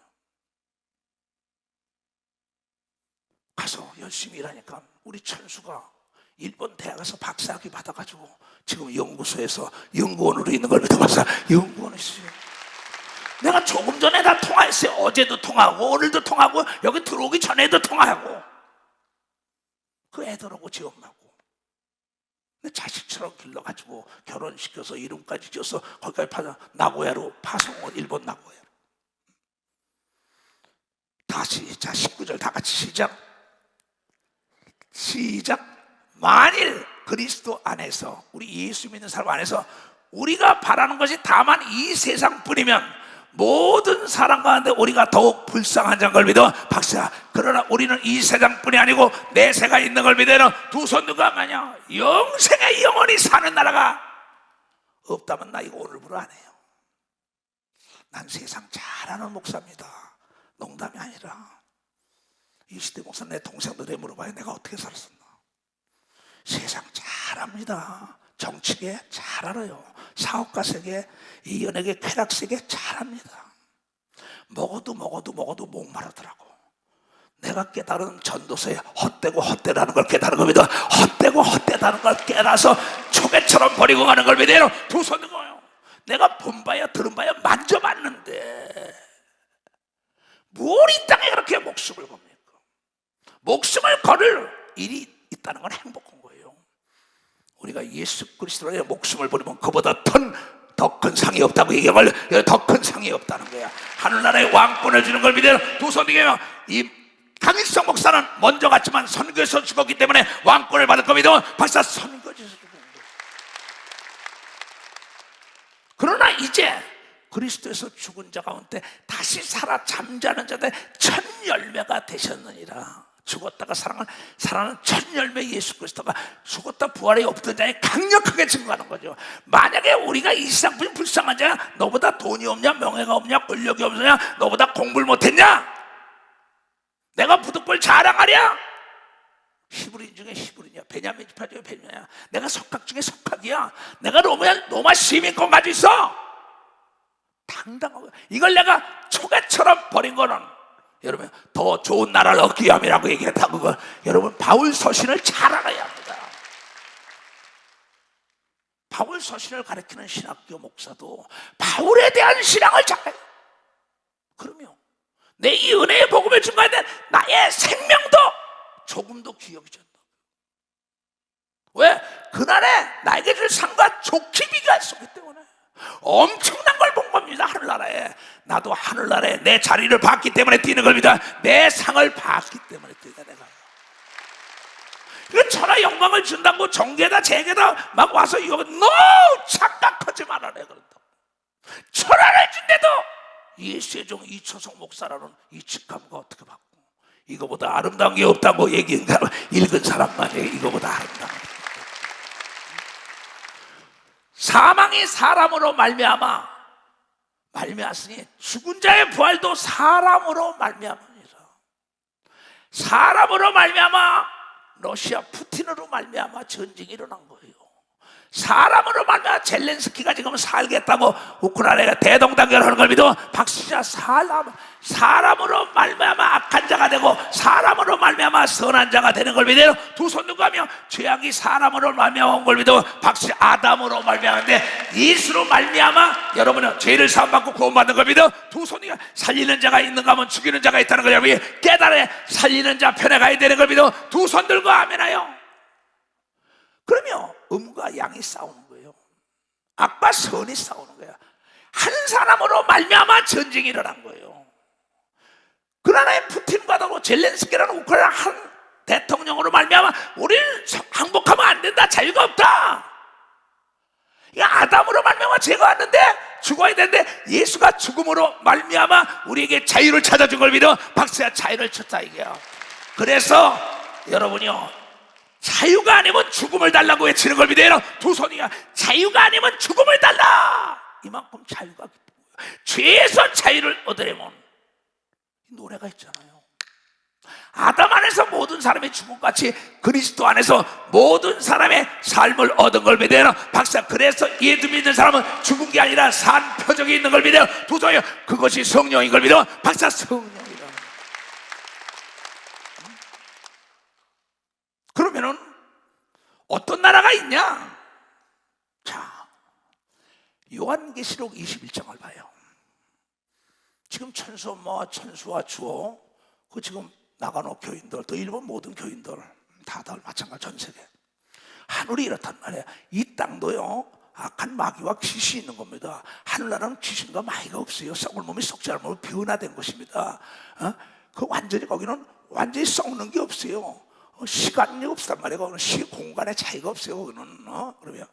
가서 열심히 일하니까 우리 천수가 일본 대학에서 박사학위 받아가지고 지금 연구소에서 연구원으로 있는 걸 믿어봤어. 연구원에 있어요. 내가 조금 전에 다 통화했어요. 어제도 통화하고 오늘도 통화하고 여기 들어오기 전에도 통화하고. 그 애들하고 지 엄마고 내 자식처럼 길러가지고 결혼시켜서 이름까지 지어서 거기까지 파서 나고야로 파송을, 일본 나고야로. 다시 자 19절 다 같이 시작. 만일 그리스도 안에서, 우리 예수 믿는 사람 안에서 우리가 바라는 것이 다만 이 세상뿐이면 모든 사람 가운데 우리가 더욱 불쌍한 자인 걸 믿어 박사. 그러나 우리는 이 세상뿐이 아니고 내세가 있는 걸 믿어요. 두 손 누가 마냐 영생의 영원히 사는 나라가 없다면 나 이거 오늘부로 안 해요. 난 세상 잘하는 목사입니다. 농담이 아니라. 이시대 목사 내 동생들에 물어봐요. 내가 어떻게 살았었나. 세상 잘합니다. 정치계 잘 알아요. 사업가 세계, 이 연예계 쾌락 세계 잘합니다. 먹어도 목마르더라고. 내가 깨달은 전도서에 헛되고 헛되다는 걸 깨달은 겁니다. 헛되고 헛되다는 걸 깨달아서 초계처럼 버리고 가는 걸 믿어요. 두 손 든 거예요. 내가 본 바야 들은 바야 만져봤는데 뭘 이 땅에 그렇게 목숨을 겁니까? 목숨을 걸을 일이 있다는 건 행복한 거예요. 우리가 예수 그리스도의 목숨을 버리면 그보다 더 큰 상이 없다고 얘기하면 더 큰 상이 없다는 거야. 하늘나라의 왕권을 주는 걸 믿어요. 두 손이게요. 이 강일성 목사는 먼저 갔지만 선교에서 죽었기 때문에 왕권을 받을 겁니다. 박사 선교지에서 죽은 거예요. 그러나 이제 그리스도에서 죽은 자 가운데 다시 살아 잠자는 자들 첫 열매가 되셨느니라. 죽었다가 살아나는 첫 열매 예수 그리스도가 죽었다 부활이 없던 자에 강력하게 증거하는 거죠. 만약에 우리가 이 세상뿐 불쌍한 자야, 너보다 돈이 없냐, 명예가 없냐, 권력이 없냐, 너보다 공부를 못했냐, 내가 부득불 자랑하랴, 히브리인 중에 히브리냐, 베냐민 지파 중에 베냐민이야, 내가 석학 중에 석학이야, 내가 로마 시민권 가지고 있어, 당당하고. 이걸 내가 초계처럼 버린 거는 여러분 더 좋은 나라를 얻기 위함이라고 얘기했다. 그거 여러분 바울 서신을 잘 알아야 합니다. 바울 서신을 가르치는 신학교 목사도 바울에 대한 신앙을 잘해요. 그러면 내 이 은혜의 복음을 준 가운데 나의 생명도 조금도 기억이 된다. 왜? 그날에 나에게 줄 상과 좋게 비교했었기 때문에 엄청난 걸 본 겁니다. 하늘나라에. 나도 하늘나라에 내 자리를 봤기 때문에 뛰는 겁니다. 내 상을 봤기 때문에 뛰다 내가. 그 천하 영광을 준다고 정계다 재계다 막 와서 이거 착각하지 말아래 그런다고. 천하를 준대도 예수의 종 이초성 목사라는 이 직함과 어떻게 받고, 이거보다 아름다운 게 없다고 읽은 사람만 이거보다 아름다운 게. 사망이 사람으로 말미암았으니 죽은 자의 부활도 사람으로 말미암으니라. 사람으로 말미암아 러시아 푸틴으로 말미암아 전쟁이 일어난 거예요. 사람으로 말미암아 젤렌스키가 지금 살겠다고 우크라이나가 대동단결하는 걸 믿어 박수자 사람으로 말미암아 악한 자가 되고 사람으로 말미암아 선한 자가 되는 걸 믿어 두 손 들고 하며 죄악이 사람으로 말미암아 온 걸 믿어 박수자 아담으로 말미암아인데 예수로 말미암아 여러분은 죄를 사함받고 구원받는 걸 믿어 두 손이 살리는 자가 있는가 하면 죽이는 자가 있다는 걸 여러분이 깨달아 살리는 자 편에 가야 되는 걸 믿어 두 손 들고 아멘하여. 그러면 음과 양이 싸우는 거예요. 악과 선이 싸우는 거예요. 한 사람으로 말미암아 전쟁이 일어난 거예요. 그러나 푸틴과도 젤렌스키라는 우크라이나 한 대통령으로 말미암아 우리는 항복하면 안 된다. 자유가 없다. 아담으로 말미암아 죄가 왔는데 죽어야 되는데 예수가 죽음으로 말미암아 우리에게 자유를 찾아준 걸 믿어 박수야 자유를 쳤다 이게요. 그래서 여러분이요 자유가 아니면 죽음을 달라고 외치는 걸 믿어요. 두 손이야. 자유가 아니면 죽음을 달라. 이만큼 자유가 기쁘고요. 죄에서 자유를 얻으려면 노래가 있잖아요. 아담 안에서 모든 사람이 죽음같이 그리스도 안에서 모든 사람의 삶을 얻은 걸 믿어요. 박사 그래서 예수 믿는 사람은 죽은 게 아니라 산 표적이 있는 걸 믿어요. 두 손이요. 그것이 성령인 걸 믿어. 박사 성령이다. 그러면은 어떤 나라가 있냐? 자, 요한계시록 21장을 봐요. 지금 천수와 주어 그 지금 나가노 교인들 또 일본 모든 교인들 다들 마찬가지 전 세계 하늘이 이렇단 말이에요. 이 땅도요 악한 마귀와 귀신이 있는 겁니다. 하늘나라는 귀신과 마귀가 없어요. 썩을 몸이 썩지 않으면 변화된 것입니다. 그 완전히 거기는 완전히 썩는 게 없어요. 시간이 없단 말이에요. 거기는 공간의 차이가 없어요. 거기는 그러면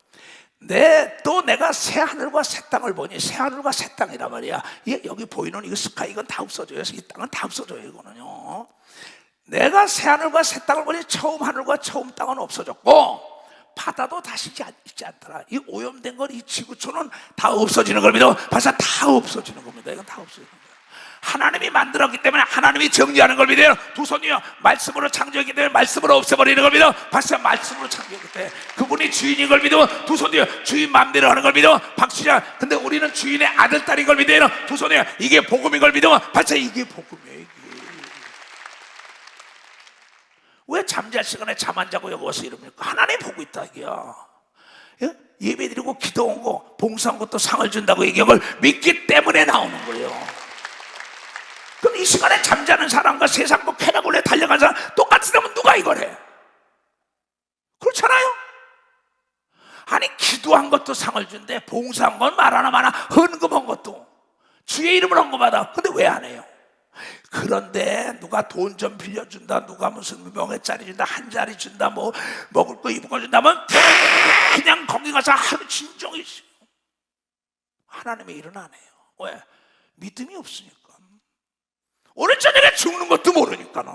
또 내가 새 하늘과 새 땅을 보니 새 하늘과 새 땅이란 말이야. 여기 보이는 이 스카이 이건 다 없어져요. 이 땅은 다 없어져요. 이거는요. 내가 새 하늘과 새 땅을 보니 처음 하늘과 처음 땅은 없어졌고 바다도 다시 있지 않더라. 이 오염된 건 이 지구촌은 다 없어지는 걸 믿어. 벌써 다 없어지는 겁니다. 이건 다 없어지는 거예요. 하나님이 만들었기 때문에 하나님이 정리하는 걸 믿어요. 두 손이요. 말씀으로 창조했기 때문에 말씀으로 없애버리는 걸 믿어. 박수야 말씀으로 창조했기 때문에 그분이 주인인 걸 믿어. 두 손이요. 주인 마음대로 하는 걸 믿어. 박수야 근데 우리는 주인의 아들 딸인 걸 믿어요. 두 손이요. 이게 복음인 걸 믿어. 박수야 이게 복음이에요. 이게. 왜 잠잘 시간에 잠 안 자고 여기 와서 이럽니까? 하나님 보고 있다 이게야. 예배 드리고 기도 온 거 봉사한 것도 상을 준다고 얘기한 걸 믿기 때문에 나오는 거예요. 그럼 이 시간에 잠자는 사람과 세상 뭐 쾌락을래 달려간 사람 똑같으면 누가 이걸 해? 그렇잖아요. 아니 기도한 것도 상을 준대. 봉사한 건 말 하나 마나 헌금한 것도 주의 이름을 헌금하다. 근데 왜 안 해요? 그런데 누가 돈 좀 빌려준다, 누가 무슨 명예짜리 준다, 한 자리 준다, 뭐 먹을 거 입을 거 준다면 그냥 거기 가서 하루 진정이 있어요. 하나님의 일은 안 해요. 왜? 믿음이 없으니까. 오늘 저녁에 죽는 것도 모르니까는.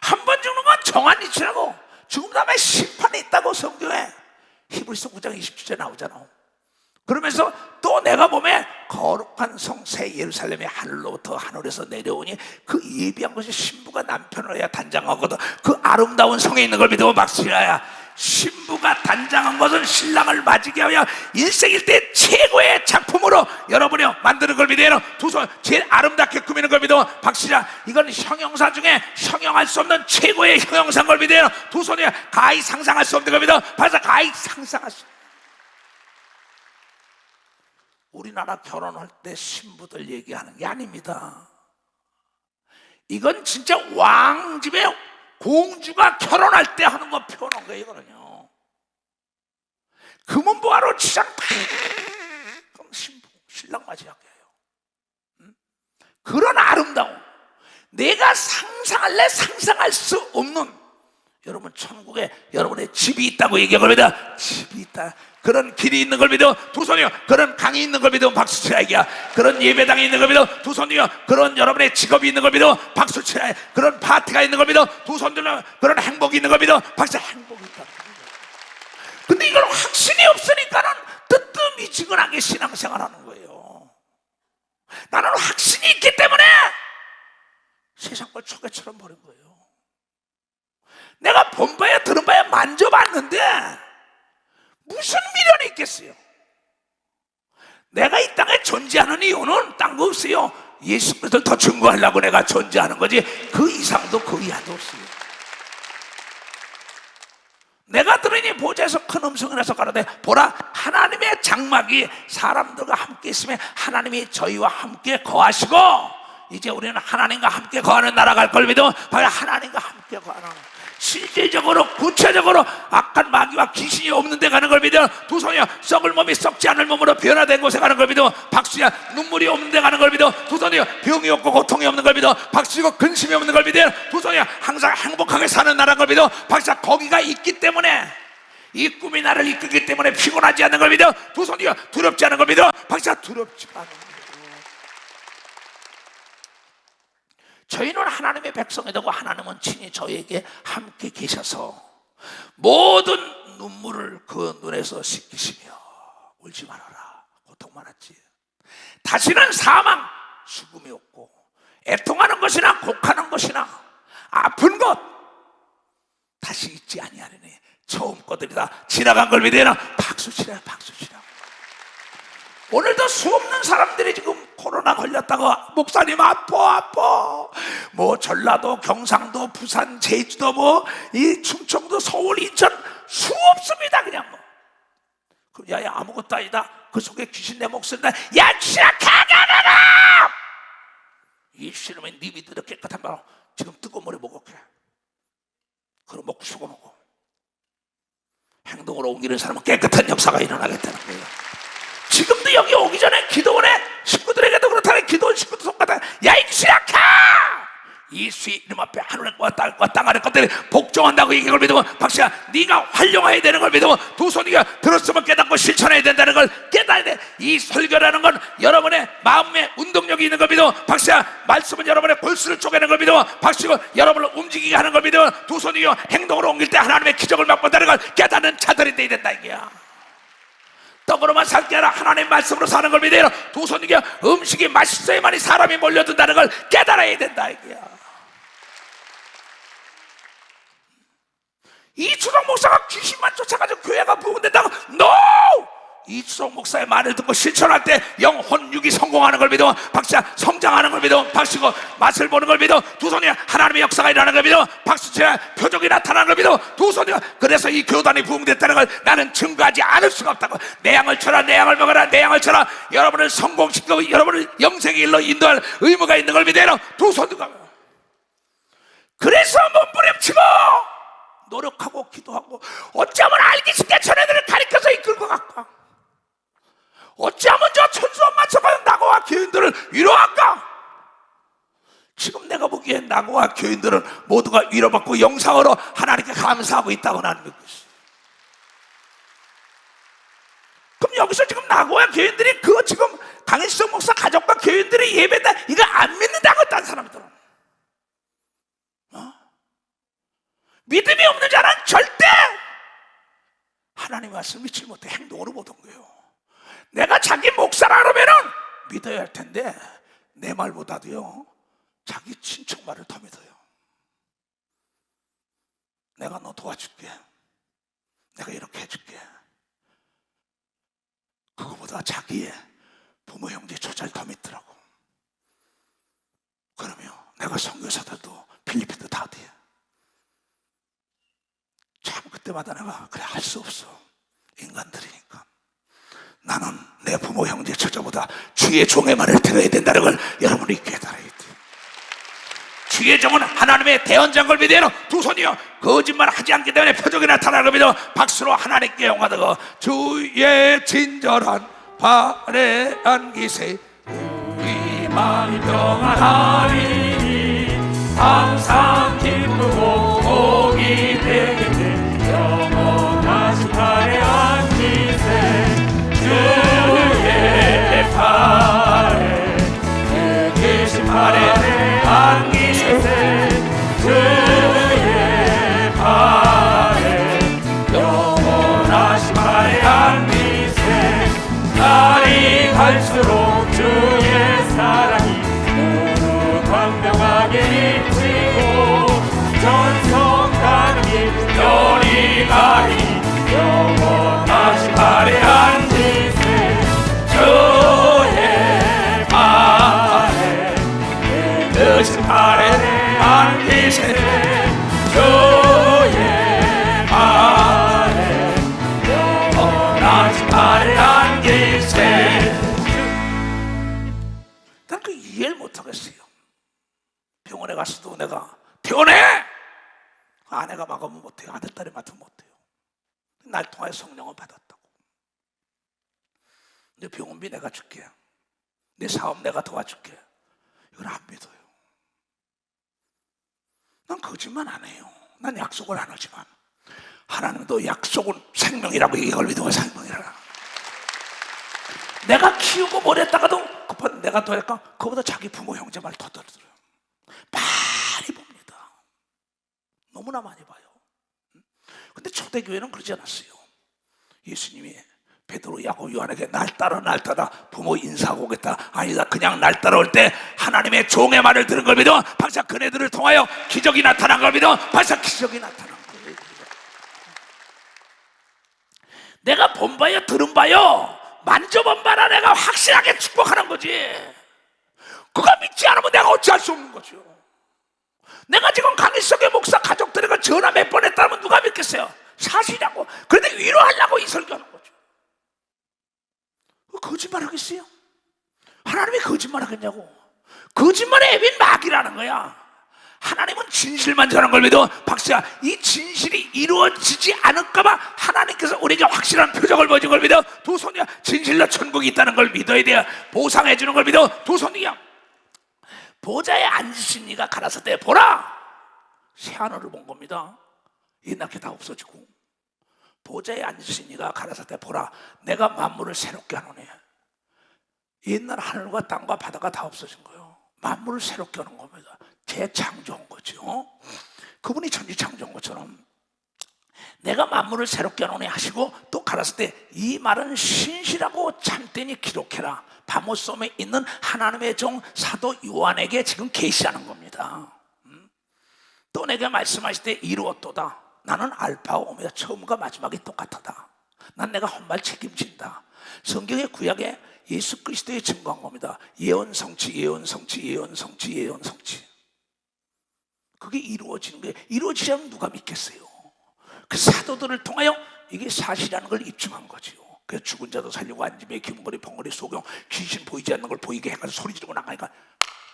한 번 죽는 건 정한 이치라고. 죽은 다음에 심판이 있다고 성경에 히브리서 9장 27절에 나오잖아. 그러면서 또 내가 보면 거룩한 성 새 예루살렘이 하늘로부터 하늘에서 내려오니 그 예비한 것이 신부가 남편을 해야 단장하거든. 그 아름다운 성에 있는 걸 믿으면 박수야야. 신부가 단장한 것은 신랑을 맞이게 하여 일생일 때 최고의 작품으로 여러분이 만드는 걸 믿어요. 두 손 제일 아름답게 꾸미는 걸 믿어. 박수야 이건 형용사 중에 형용할 수 없는 최고의 형용사인 걸 믿어요. 두 손이 가히 상상할 수 없는 걸 믿어. 벌써 가히 상상할 수. 우리나라 결혼할 때 신부들 얘기하는 게 아닙니다. 이건 진짜 왕집의 공주가 결혼할 때 하는 거 표현한 거예요. 이거는요. 금은보화로 치장 그럼 신부 신랑 맞이하게 해요. 그런 아름다움 내가 상상할래 상상할 수 없는 여러분 천국에 여러분의 집이 있다고 얘기합니다. 집이 있다. 그런 길이 있는 걸 믿어. 두 손이요. 그런 강이 있는 걸 믿어. 박수 치라 이기야. 그런 예배당이 있는 걸 믿어. 두 손이요. 그런 여러분의 직업이 있는 걸 믿어. 박수 치라. 그런 파티가 있는 걸 믿어. 두 손들로 그런 행복이 있는 걸 믿어. 박수 행복이 있다. 근데 이걸 확신이 없으니까는 뜨뜻미지근하게 신앙생활하는 거예요. 나는 확신이 있기 때문에 세상 걸 초계처럼 버린 거예요. 내가 본 바야 들은 바야 만져봤는데 무슨 미련이 있겠어요? 내가 이 땅에 존재하는 이유는 딴 거 없어요. 예수 그리스도를 더 증거하려고 내가 존재하는 거지 그 이상도 그 이하도 없어요. 내가 들으니 보좌에서 큰 음성이 나서 가로되 보라 하나님의 장막이 사람들과 함께 있으면 하나님이 저희와 함께 거하시고 이제 우리는 하나님과 함께 거하는 나라 갈 걸 믿으면 바로 하나님과 함께 거하는 실제적으로 구체적으로 악한 마귀와 귀신이 없는 데 가는 걸 믿으면 두손이야 썩을 몸이 썩지 않을 몸으로 변화된 곳에 가는 걸 믿으면 박수야 눈물이 없는 데 가는 걸 믿으면 두손이야 병이 없고 고통이 없는 걸 믿으면 박수이고 근심이 없는 걸 믿으면 두손이야 항상 행복하게 사는 나라인 걸 믿으면 박수야 거기가 있기 때문에 이 꿈이 나를 이끌기 때문에 피곤하지 않는 걸 믿으면 두손이야 두렵지 않은 걸 믿으면 박수야 두렵지 않은 걸 저희는 하나님의 백성이 되고 하나님은 친히 저희에게 함께 계셔서 모든 눈물을 그 눈에서 씻기시며 울지 말아라 고통 많았지 다시는 사망 죽음이 없고 애통하는 것이나 곡하는 것이나 아픈 것 다시 있지 아니하리니 처음 것들이 다 지나간 걸 믿으나 박수치라 박수치라. 오늘도 수없는 사람들이 지금 코로나 걸렸다고 목사님 아파 뭐 전라도 경상도 부산 제주도 뭐 이 충청도 서울 인천 수없습니다. 그냥 뭐 야야 아무것도 아니다 그 속에 귀신 내 목소리다 야 지락하게 하라 이 신음의 네 믿으려 깨끗한 바로 지금 뜨거운 물에 목욕해 그럼 먹고 수고 먹고 행동으로 옮기는 사람은 깨끗한 역사가 일어나겠다는 거예요. 지금도 여기 오기 전에 기도원에 식구들에게도 그렇다네 기도원 식구들 손가락 야이 지락하 이 수의 이름 앞에 하늘과 땅과 땅 아래 것들이 복종한다고 얘기한 걸 믿으면 박씨야 네가 활용해야 되는 걸 믿으면 두 손이가 들었으면 깨닫고 실천해야 된다는 걸 깨달아야 돼. 이 설교라는 건 여러분의 마음의 운동력이 있는 걸 믿으면 박씨야 말씀은 여러분의 골수를 쪼개는 걸 믿으면 박씨고 여러분을 움직이게 하는 걸 믿으면 두 손이요 행동으로 옮길 때 하나님의 기적을 맛본다는 걸 깨닫는 자들이 돼야 된다 이게야. 떡으로만 살 게 아니라 하나님의 말씀으로 사는 걸 믿어요. 두 손이게 음식이 맛있어야만이 사람이 몰려든다는 걸 깨달아야 된다 이게야. 이추석 목사가 귀신만 쫓아가지고 교회가 부흥된다고? NO! 이추석 목사의 말을 듣고 실천할 때 영혼 육이 성공하는 걸 믿어 박수야 성장하는 걸 믿어 박수고 맛을 보는 걸 믿어 두 손이 하나님의 역사가 일어나는 걸 믿어 박수치라 표적이 나타나는 걸 믿어 두 손이가 그래서 이 교단이 부흥됐다는 걸 나는 증거하지 않을 수가 없다고. 내 양을 쳐라 내 양을 먹어라 내 양을 쳐라 여러분을 성공시키고 여러분을 영생의 일로 인도할 의무가 있는 걸 믿어요. 두 손이가 그래서 몸부림치고 노력하고 기도하고 어쩌면 알기 쉽게 전애들을 가리켜서 이끌고 갈까 어찌하면 저 천수원 맞춰가는 나고와 교인들을 위로할까? 지금 내가 보기엔 나고와 교인들은 모두가 위로받고 영상으로 하나님께 감사하고 있다고 나는 믿고 있어요. 그럼 여기서 지금 나고와 교인들이 그 지금 강혜성 목사 가족과 교인들이 예배다 이거 안 믿는다고 딴 사람들은 믿음이 없는 자는 절대 하나님의 말씀을 믿지 못해 행동으로 못 온 거예요. 내가 자기 목사라 그러면은 믿어야 할 텐데 내 말보다도요 자기 친척 말을 더 믿어요. 내가 너 도와줄게 내가 이렇게 해줄게 그거보다 자기의 부모 형제 조차를 더 믿더라고. 그러면 내가 선교사들도 필리핀도 다 어디야 참 그때마다 내가 그래 할 수 없어 인간들이니까 나는 내 부모 형제 처자보다 주의 종의 말을 들어야 된다는 걸 여러분이 깨달아야 돼요. 주의 종은 하나님의 대언자인 걸 믿어요. 두 손이요 거짓말 하지 않기 때문에 표적이 나타나는 걸 믿어 박수로 하나님께 영화되고 주의 친절한 발에한 기세 우리 마음이 평안하리니 항상 기쁘고 복이 되겠네 영원하신 발에 앉으세 주의 팔에 그 계신 팔에 앉으세 주의 팔에 영원하신 발에 앉으세 날이 갈수록 주의 사랑이 너무 광명하게 있지 기세 주의 안에 떠나지 말란 기세. 난 그 이해를 못하겠어요. 병원에 갔어도 내가 퇴원해! 아내가 막으면 못해요. 아들, 딸이 맡으면 못해요. 날 통하여 성령을 받았다고. 내 병원비 내가 줄게. 내 사업 내가 도와줄게. 이걸 안 믿어요. 난 거짓말 안 해요. 난 약속을 안 하지만 하나님도 약속은 생명이라고 이걸 믿으면 생명이라. 내가 키우고 뭘 했다가도 급한 내가 더 할까? 그보다 자기 부모 형제 말 더 들어요. 많이 봅니다. 너무나 많이 봐요. 근데 초대교회는 그러지 않았어요. 예수님이 베드로, 야고보, 요한에게 날 따라 부모 인사하고 오겠다. 아니다. 그냥 날 따라올 때 하나님의 종의 말을 들은 걸 믿어 벌써 그네들을 통하여 기적이 나타난 걸 믿어 벌써 기적이 나타난 거예요. 내가 본 바요 들은 바요 만져본 바라 내가 확실하게 축복하는 거지. 그가 믿지 않으면 내가 어찌할 수 없는 거죠. 내가 지금 강일석의 목사 가족들에게 전화 몇 번 했다면 누가 믿겠어요? 사실이라고. 그런데 위로하려고 이 설교하는 거죠. 거짓말 하겠어요? 하나님이 거짓말 하겠냐고. 거짓말의 앱인 마귀라는 거야. 하나님은 진실만 전하는 걸 믿어. 박수야. 이 진실이 이루어지지 않을까봐 하나님께서 우리에게 확실한 표적을 보여준 걸 믿어. 두 손이야. 진실로 천국이 있다는 걸 믿어야 돼요. 보상해 주는 걸 믿어. 두 손이야. 보좌에 앉으신 이가 가라사 때 보라 새하늘을 본 겁니다. 옛날게 다 없어지고 보좌에 앉으신 이가 가라사 때 보라 내가 만물을 새롭게 하노니. 옛날 하늘과 땅과 바다가 다 없어진 거예요. 만물을 새롭게 하는 겁니다. 재창조한 거죠. 그분이 천지 창조한 것처럼 내가 만물을 새롭게 하노니 하시고 또 가라사 때 이 말은 신실하고 참되니 기록해라. 바모섬에 있는 하나님의 종 사도 요한에게 지금 계시하는 겁니다. 또 내게 말씀하실 때 이루었도다. 나는 알파와 오메가 처음과 마지막이 똑같다. 난 내가 헛말 책임진다. 성경의 구약에 예수 그리스도의 증거한 겁니다. 예언 성취, 예언 성취, 예언 성취, 예언 성취. 그게 이루어지는 거예요. 이루어지지 않으면 누가 믿겠어요? 그 사도들을 통하여 이게 사실이라는 걸 입증한 거지요. 그래서 죽은 자도 살리고 안짐에 기문거리 벙거리 소경 귀신 보이지 않는 걸 보이게 해가지고 소리 지르고 나가니까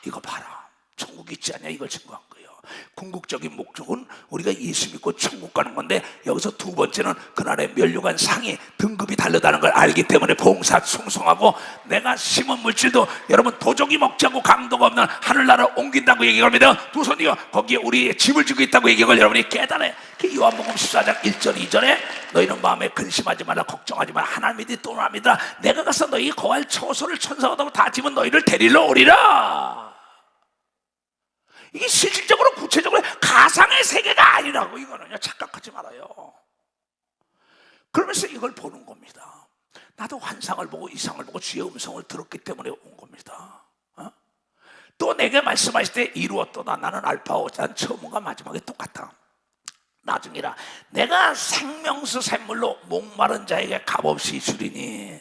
이거 봐라 천국이 있지 않냐 이걸 증거한 거예요. 궁극적인 목적은 우리가 예수 믿고 천국 가는 건데 여기서 두 번째는 그날의 면류관 상이 등급이 다르다는 걸 알기 때문에 봉사 충성하고 내가 심은 물질도 여러분 도적이 먹지 않고 강도가 없는 하늘나라로 옮긴다고 얘기합니다. 두 손이요 거기에 우리의 짐을 지고 있다고 얘기를 여러분이 깨달아요. 요한복음 14장 1절 2절에 너희는 마음에 근심하지 말라 걱정하지 말라 하나님이 떠납니다. 내가 가서 너희 거할 처소를 천사가 다 지면 너희를 데리러 오리라. 이게 실질적으로 구체적으로 가상의 세계가 아니라고. 이거는요 착각하지 말아요. 그러면서 이걸 보는 겁니다. 나도 환상을 보고 이상을 보고 주의 음성을 들었기 때문에 온 겁니다. 또 내게 말씀하실 때 이루었도다. 나는 알파오 난 처음과 마지막이 똑같다. 나중이라 내가 생명수 샘물로 목마른 자에게 값없이 주리니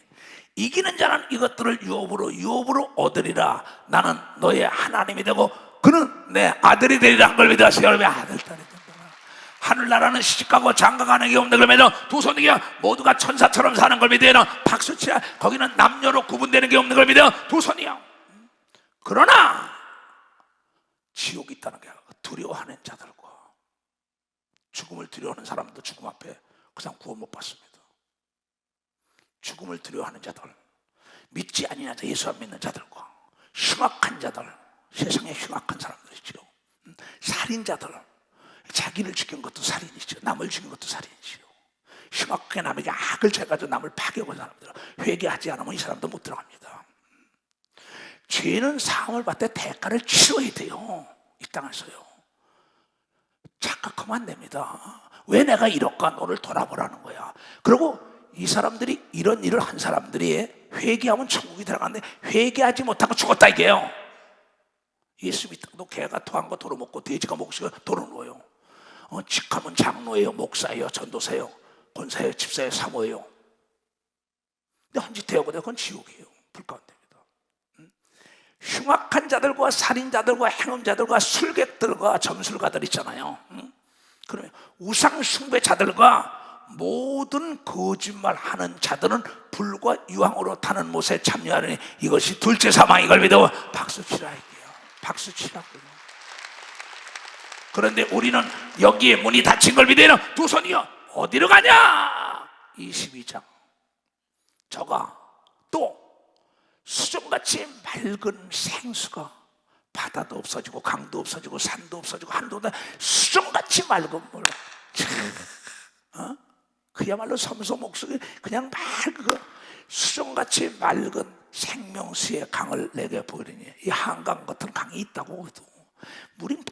이기는 자는 이것들을 유업으로 얻으리라. 나는 너의 하나님이 되고 그는 내 아들이 되리라 한 걸 믿으세요. 여러분 아들 딸이 된다. 하늘나라는 시집가고 장가가는 게 없는 걸 믿어. 두 손이야 모두가 천사처럼 사는 걸 믿어요. 박수치라 거기는 남녀로 구분되는 게 없는 걸 믿어. 두 손이야. 그러나 지옥이 있다는 게 두려워하는 자들과 죽음을 두려워하는 사람도 죽음 앞에 그냥 구원 못 받습니다. 죽음을 두려워하는 자들, 믿지 아니냐 예수 안 믿는 자들과 흉악한 자들, 세상에 흉악한 사람들이죠. 살인자들, 자기를 죽인 것도 살인이죠. 남을 죽인 것도 살인이죠. 흉악하게 남에게 악을 쳐가지고 남을 파괴하는 사람들, 회개하지 않으면 이 사람도 못 들어갑니다. 죄는 사함을 받되 대가를 치러야 돼요. 이 땅에서요. 착각하면 안 됩니다. 왜 내가 이럴까? 너를 돌아보라는 거야. 그리고 이 사람들이 이런 일을 한 사람들이 회개하면 천국이 들어가는데 회개하지 못하고 죽었다 이게요. 예수 믿다가도 개가 토한 거 도로 먹고 돼지가 먹고 도로 누워요. 직하면 장로예요, 목사예요, 전도사예요, 권사예요, 집사예요, 사모예요. 근데 한 짓 되어보다 그건 지옥이에요. 불가운데입니다. 흉악한 자들과 살인자들과 행음자들과 술객들과 점술가들 있잖아요. 그러면 우상 숭배자들과 모든 거짓말하는 자들은 불과 유황으로 타는 못에 참여하느니 이것이 둘째 사망. 이걸 믿어 박수 치라 이게요. 박수 치라고요. 그런데 우리는 여기에 문이 닫힌 걸 믿어요. 두 손이요. 어디로 가냐? 22장. 저가 또 수정같이 맑은 생수가, 바다도 없어지고 강도 없어지고 산도 없어지고 한도 없다, 수정같이 맑은 물, 그야말로 섬소 목소리 그냥 맑은 수정같이 맑은 생명수의 강을 내게 보이리니, 이 한강 같은 강이 있다고 해도 물이 막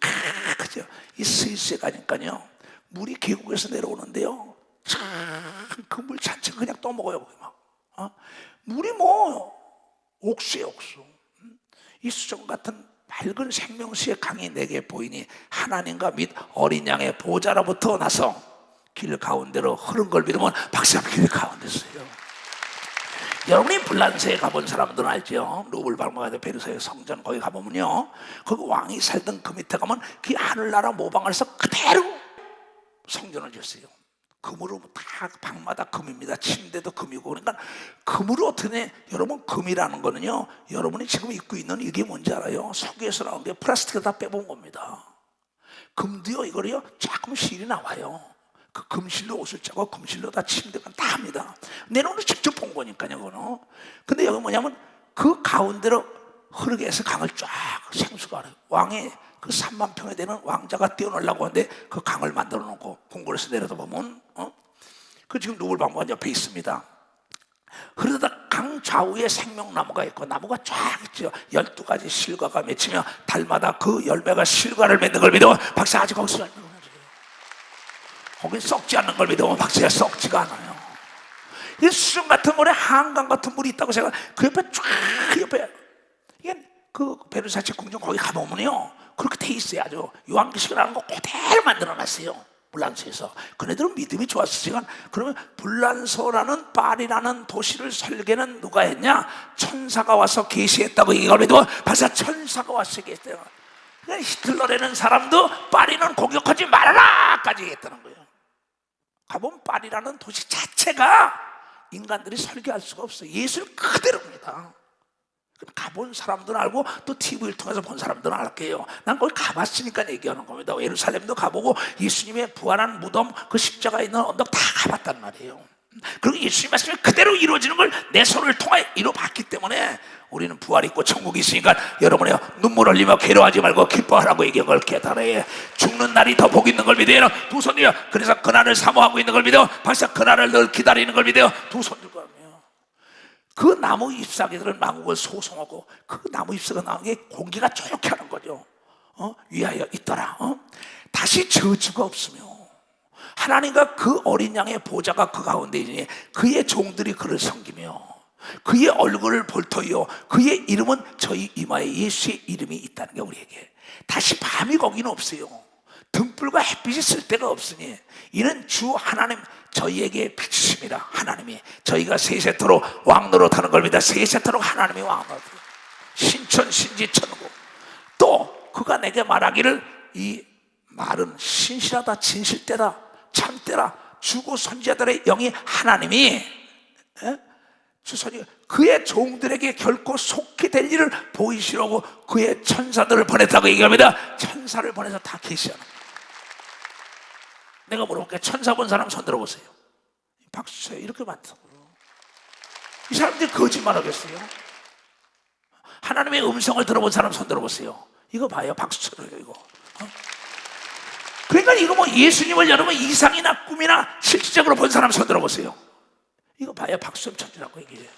그죠? 이 스위스에 가니까요 물이 계곡에서 내려오는데요, 그 물 자체가 그냥 떠먹어요. 막 물이 뭐 옥수에 옥수. 이 수정 같은 맑은 생명수의 강이 내게 보이니 하나님과 및 어린 양의 보좌로부터 나서 길 가운데로 흐른 걸 믿으면 박사 길 가운데서요. 여러분이 불란서에 가본 사람들은 알죠? 루블방가드 베르사유 성전 거기 가보면요, 거기 왕이 살던 그 밑에 가면 그 하늘나라 모방에서 그대로 성전을 지었어요. 금으로 다 방마다 금입니다. 침대도 금이고. 그러니까 금으로 어떻게, 여러분 금이라는 거는요, 여러분이 지금 입고 있는 이게 뭔지 알아요? 석유에서 나온 게 플라스틱을 다 빼본 겁니다. 금도요, 이거를요 조금 실이 나와요. 그 금실로 옷을 짜고 금실로 다 침대가 다 합니다. 내가 오늘 직접 본 거니까요, 그거는. 근데 여기 뭐냐면 그 가운데로 흐르게 해서 강을 쫙 생수가 알아요. 왕의 그 3만 평에 되는 왕자가 뛰어놀라고 하는데 그 강을 만들어 놓고 궁궐에서 내려다 보면 그 지금 누굴방관 옆에 있습니다. 그러다 강 좌우에 생명나무가 있고 나무가 쫙 있죠. 12가지 실과가 맺히며 달마다 그 열매가 실과를 맺는 걸 믿어 박사 아직 거기서 거긴 썩지 않는 걸 믿어 박사가 썩지가 않아요. 이 수정 같은 물에 한강 같은 물이 있다고 제가 그 옆에 쫙 옆에 이게 그 베르사체 궁전 거기 가보면요 그렇게 돼 있어요. 아주 요한계시록이라는 거 그대로 만들어놨어요. 불란서에서. 그네들은 믿음이 좋았으니까. 그러면 불란서라는 파리라는 도시를 설계는 누가 했냐? 천사가 와서 계시했다고 얘기하면 벌써 천사가 와서 계시했대요. 그러니까 히틀러라는 사람도 파리는 공격하지 말아라 까지 했다는 거예요. 가본 파리라는 도시 자체가 인간들이 설계할 수가 없어요. 예술 그대로입니다. 가본 사람들은 알고 또 TV를 통해서 본 사람들은 알게요. 난 거기 가봤으니까 얘기하는 겁니다. 예루살렘도 가보고 예수님의 부활한 무덤 그 십자가 있는 언덕 다 가봤단 말이에요. 그리고 예수님 말씀이 그대로 이루어지는 걸 내 손을 통해 이루어봤기 때문에 우리는 부활이 있고 천국이 있으니까 여러분이 눈물 흘리며 괴로워하지 말고 기뻐하라고 얘기한 걸 깨달아야 죽는 날이 더 복 있는 걸 믿어요. 두 손이요. 그래서 그날을 사모하고 있는 걸 믿어. 벌써 그날을 늘 기다리는 걸 믿어요. 두 손 들고 하면 그 나무 잎사귀들은 만국을 소송하고 그 나무 잎사귀가 나온 게 공기가 좋게 하는 거죠. 위하여 있더라. 다시 저주가 없으며 하나님과 그 어린 양의 보좌가 그 가운데 있으니 그의 종들이 그를 섬기며 그의 얼굴을 볼터이요 그의 이름은 저희 이마에 예수의 이름이 있다는 게 우리에게 다시 밤이 거기는 없어요. 등불과 햇빛이 쓸 데가 없으니 이는 주 하나님 저희에게 비치심이라. 하나님이 저희가 세세토록 왕노릇하는 걸 믿어. 세세토록 하나님이 왕노릇. 신천 신지 천국. 또 그가 내게 말하기를 이 말은 신실하다 진실되다 참되라. 주고 선지자들의 영이 하나님이 주선이 그의 종들에게 결코 속히 될 일을 보이시려고 그의 천사들을 보냈다고 얘기합니다. 천사를 보내서 다 계시하는 거예요. 내가 물어볼게요. 천사 본 사람 손 들어보세요. 박수 쳐요. 이렇게 많다고요. 이 사람들이 거짓말 하겠어요? 하나님의 음성을 들어본 사람 손 들어보세요. 이거 봐요. 박수 쳐요. 이거. 그러니까 이거 뭐 예수님을 여러분 이상이나 꿈이나 실질적으로 본 사람 손 들어보세요. 이거 봐요. 박수 좀 쳐주라고 얘기해요.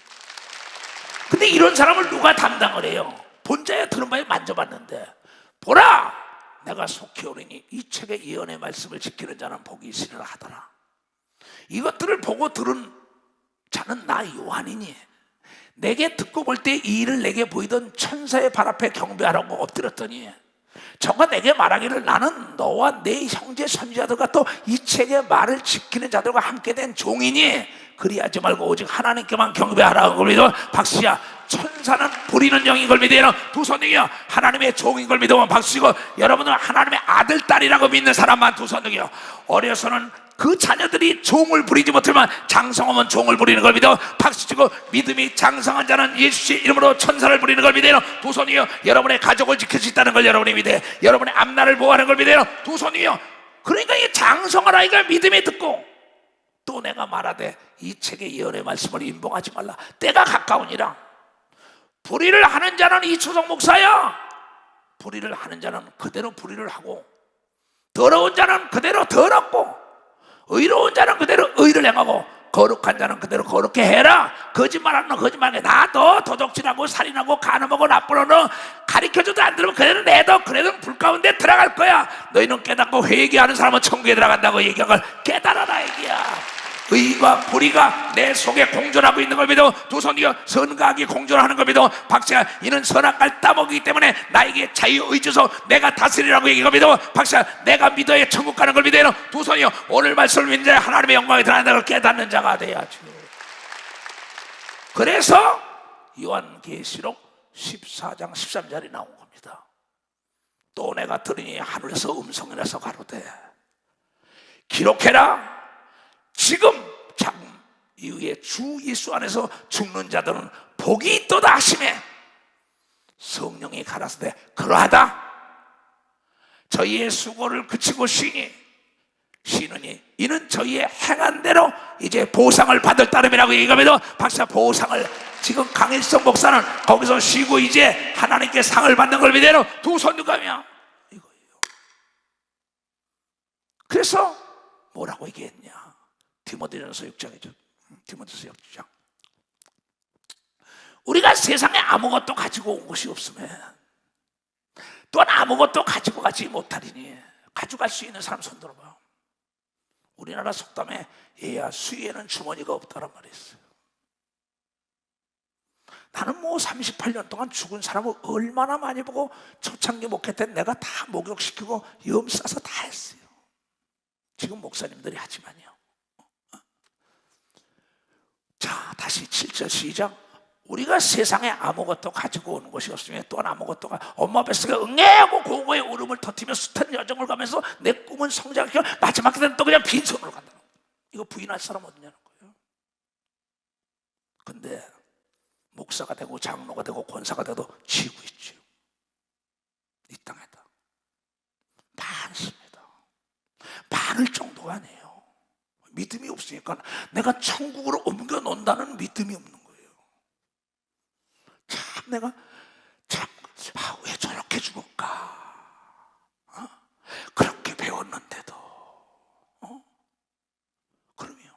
근데 이런 사람을 누가 담당을 해요? 본자야 들은 바에 만져봤는데 보라! 내가 속히 오리니 이 책의 예언의 말씀을 지키는 자는 복이 있으리라 하더라. 이것들을 보고 들은 자는 나 요한이니 내게 듣고 볼 때 이 일을 내게 보이던 천사의 발 앞에 경배하라고 엎드렸더니 저가 내게 말하기를 나는 너와 내 형제 선지자들과 또 이 책의 말을 지키는 자들과 함께 된 종이니 그리하지 말고 오직 하나님께만 경배하라고 걸 믿어. 박수야. 천사는 부리는 영인 걸 믿어요. 두 손이요. 하나님의 종인 걸 믿으면 박수시고, 여러분은 하나님의 아들 딸이라고 믿는 사람만 두 손이요. 어려서는 그 자녀들이 종을 부리지 못하면 장성하면 종을 부리는 걸 믿어 박수치고, 믿음이 장성한 자는 예수의 이름으로 천사를 부리는 걸 믿어요. 두 손이요. 여러분의 가족을 지킬 수 있다는 걸 여러분이 믿어요. 여러분의 앞날을 보호하는 걸 믿어요. 두 손이요. 그러니까 이 장성한 아이가 믿음에 듣고, 또 내가 말하되 이 책의 예언의 말씀을 인봉하지 말라. 때가 가까우니라. 불의를 하는 자는 이초성 목사야. 불의를 하는 자는 그대로 불의를 하고, 더러운 자는 그대로 더럽고, 의로운 자는 그대로 의를 행하고, 거룩한 자는 그대로 거룩해 해라. 거짓말하는 너 거짓말해. 나도 도둑질하고 살인하고 간음하고 나쁜 너 가르쳐줘도 안 들으면 그래도 내도 그래도 불 가운데 들어갈 거야. 너희는 깨닫고 회개하는 사람은 천국에 들어간다고 얘기한 걸 깨달아라 얘기야. 의와 불의가 내 속에 공존하고 있는 걸 믿어. 두 손이여. 선과악이 공존하는 걸 믿어. 박수야. 이는 선악과를 따먹이기 때문에 나에게 자유의지서 내가 다스리라고 얘기한 걸 믿어. 박수야. 내가 믿어야 천국 가는 걸 믿어요. 두 손이여. 오늘 말씀을 믿는 자 하나님의 영광에 드러난다는 걸 깨닫는 자가 돼야지. 그래서 요한계시록 14장 13절이 나온 겁니다. 또 내가 들으니 하늘에서 음성이 나서 가로되 기록해라. 지금 참 이후에 주 예수 안에서 죽는 자들은 복이 있도다 하시매, 성령이 가라사대 그러하다. 저희의 수고를 그치고 쉬느니 이는 저희의 행한 대로 이제 보상을 받을 따름이라고 얘기하면서, 박사 보상을 지금 강일성 목사는 거기서 쉬고 이제 하나님께 상을 받는 걸 믿어요. 두 손 누가며 이거예요. 그래서 뭐라고 얘기했냐? 디모데전서 6장이죠. 디모데전서 6장. 우리가 세상에 아무것도 가지고 온 것이 없으면 또한 아무것도 가지고 가지 못하리니, 가져갈 수 있는 사람 손 들어봐요. 우리나라 속담에 얘야 수위에는 주머니가 없다란 말이 있어요. 나는 뭐 38년 동안 죽은 사람을 얼마나 많이 보고 초창기 목회 때 내가 다 목욕시키고 염 싸서 다 했어요. 지금 목사님들이 하지만요. 자, 다시 7절 시작. 우리가 세상에 아무것도 가지고 오는 것이 없으면 또한 아무것도 엄마 뱃속에 응애하고 고고의 울음을 터뜨리며 숱한 여정을 가면서 내 꿈은 성장시켜 마지막 때는 또 그냥 빈손으로 간다는 거예요. 이거 부인할 사람 어디냐는 거예요. 근데 목사가 되고 장로가 되고 권사가 돼도 지고 있죠. 이 땅에다 많습니다. 많을 정도가 아니에요. 믿음이 없으니까 내가 천국으로 옮겨 놓는다는 믿음이 없는 거예요. 참 내가 왜 저렇게 죽을까? 그렇게 배웠는데도. 그러면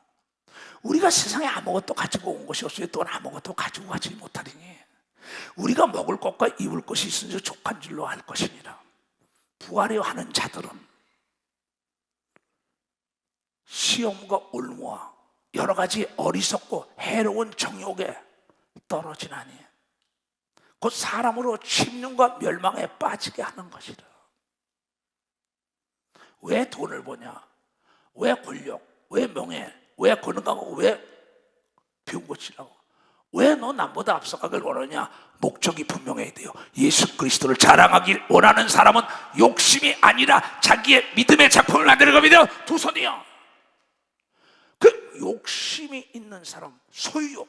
우리가 세상에 아무것도 가지고 온 것이 없으니 또한 아무것도 가지고 가지 못하리니 우리가 먹을 것과 입을 것이 있으니 족한 줄로 알 것이니라. 부하려 하는 자들은 시험과 올무와 여러 가지 어리석고 해로운 정욕에 떨어지나니 곧 사람으로 침륜과 멸망에 빠지게 하는 것이라. 왜 돈을 버냐? 왜 권력? 왜 명예? 왜 건강하고? 왜 배운 것이라고? 왜 너 남보다 앞서가길 원하냐? 목적이 분명해야 돼요. 예수 그리스도를 자랑하길 원하는 사람은 욕심이 아니라 자기의 믿음의 작품을 만드는 겁니다. 두 손이요. 그 욕심이 있는 사람, 소유욕,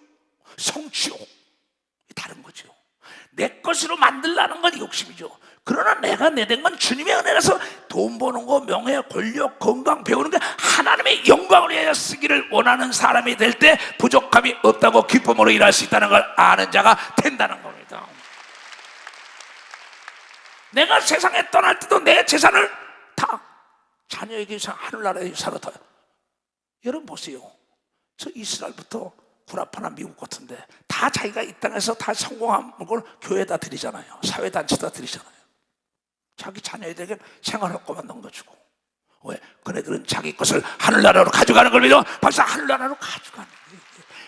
성취욕 다른 거죠. 내 것으로 만들라는 건 욕심이죠. 그러나 내가 내된 건 주님의 은혜라서 돈 버는 거, 명예, 권력, 건강, 배우는 게 하나님의 영광을 위하여 쓰기를 원하는 사람이 될 때 부족함이 없다고 기쁨으로 일할 수 있다는 걸 아는 자가 된다는 겁니다. 내가 세상에 떠날 때도 내 재산을 다 자녀에게 하늘나라에 살았다. 여러분 보세요. 저 이스라엘부터 구라파나 미국 같은데 다 자기가 이 땅에서 다 성공한 걸 교회에다 드리잖아요. 사회단체에다 드리잖아요. 자기 자녀에게 생활할 것만 넘겨주고. 왜? 그네들은 자기 것을 하늘나라로 가져가는 걸 믿어. 박사 하늘나라로 가져가는 거예요.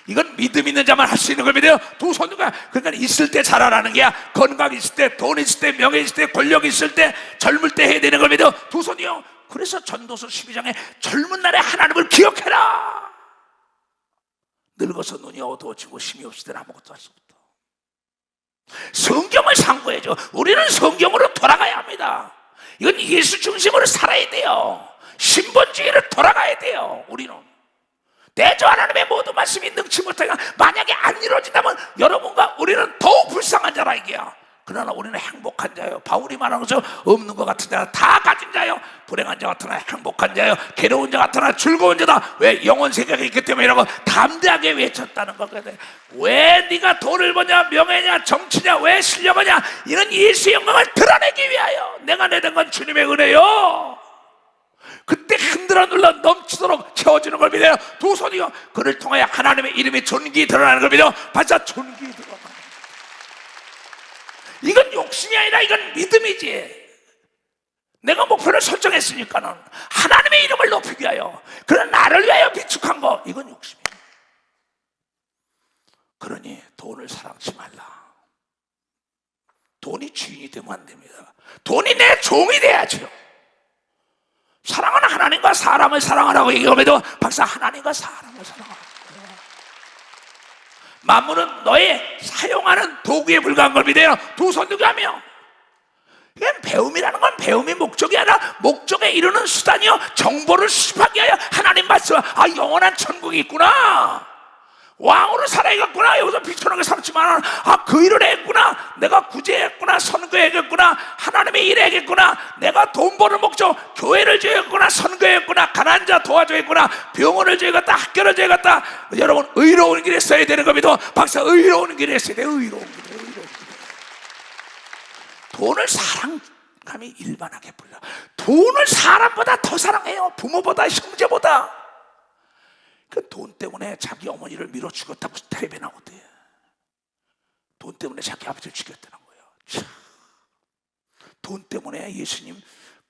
이건 믿음 있는 자만 할 수 있는 걸 믿어요. 두 손으로. 그러니까 있을 때 잘하라는 게 건강 있을 때, 돈 있을 때, 명예 있을 때, 권력 있을 때, 젊을 때 해야 되는 걸 믿어. 두 손이요. 그래서 전도서 12장에 젊은 날에 하나님을 기억해라. 늙어서 눈이 어두워지고 힘이 없을 때는 아무것도 할 수 없다. 성경을 상고해줘. 우리는 성경으로 돌아가야 합니다. 이건 예수 중심으로 살아야 돼요. 신본주의를 돌아가야 돼요. 우리는 대저 하나님의 모든 말씀이 능치 못하게 만약에 안 이루어진다면 여러분과 우리는 더욱 불쌍한 자라 이게야. 그러나 우리는 행복한 자요. 바울이 말하는 것처럼 없는 것 같은 자는 다 가진 자요. 불행한 자 같으나 행복한 자요. 괴로운 자 같으나 즐거운 자다. 왜? 영원 세계가 있기 때문에 이라고 담대하게 외쳤다는 거거든. 왜 네가 돈을 버냐, 명예냐, 정치냐, 왜 실력하냐? 이는 예수의 영광을 드러내기 위하여 내가 내는 건 주님의 은혜요. 그때 흔들어 눌러 넘치도록 채워주는 걸 믿어요. 두 손이요. 그를 통하여 하나님의 이름이 존귀히 드러나는 걸 믿어. 반사 존귀히 드러나. 이건 욕심이 아니라 이건 믿음이지. 내가 목표를 설정했으니까는 하나님의 이름을 높이기 위하여, 그런 나를 위하여 비축한 거, 이건 욕심이에요. 그러니 돈을 사랑치 말라. 돈이 주인이 되면 안 됩니다. 돈이 내 종이 돼야죠. 사랑은 하나님과 사람을 사랑하라고 얘기하면도 박사 하나님과 사람을 사랑하라. 만물은 너의 사용하는 도구에 불과한 걸 믿어요. 두 손 들고 하며. 이건 배움이라는 건 배움이 목적이 아니라 목적에 이르는 수단이요. 정보를 수집하기 위하여 하나님 말씀, 아 영원한 천국이 있구나. 왕으로 살아야겠구나. 여기서 비천하게 살았지만 그 일을 했구나. 내가 구제했구나. 선교했구나. 하나님의 일 했구나. 내가 돈 버는 목적 교회를 지었구나. 선교했구나. 가난한 자 도와줘야겠구나. 병원을 지었다. 학교를 지었다. 여러분 의로운 길에 써야 되는 겁니다. 박사 의로운 길에 써야 돼요. 의로운 길에, 의로운 길에. 돈을 사랑감이 일반하게 불러. 돈을 사람보다 더 사랑해요. 부모보다, 형제보다. 그 돈 때문에 자기 어머니를 밀어 죽였다고 텔레비에 나오대. 돈 때문에 자기 아버지를 죽였다는 거예요. 참. 돈 때문에 예수님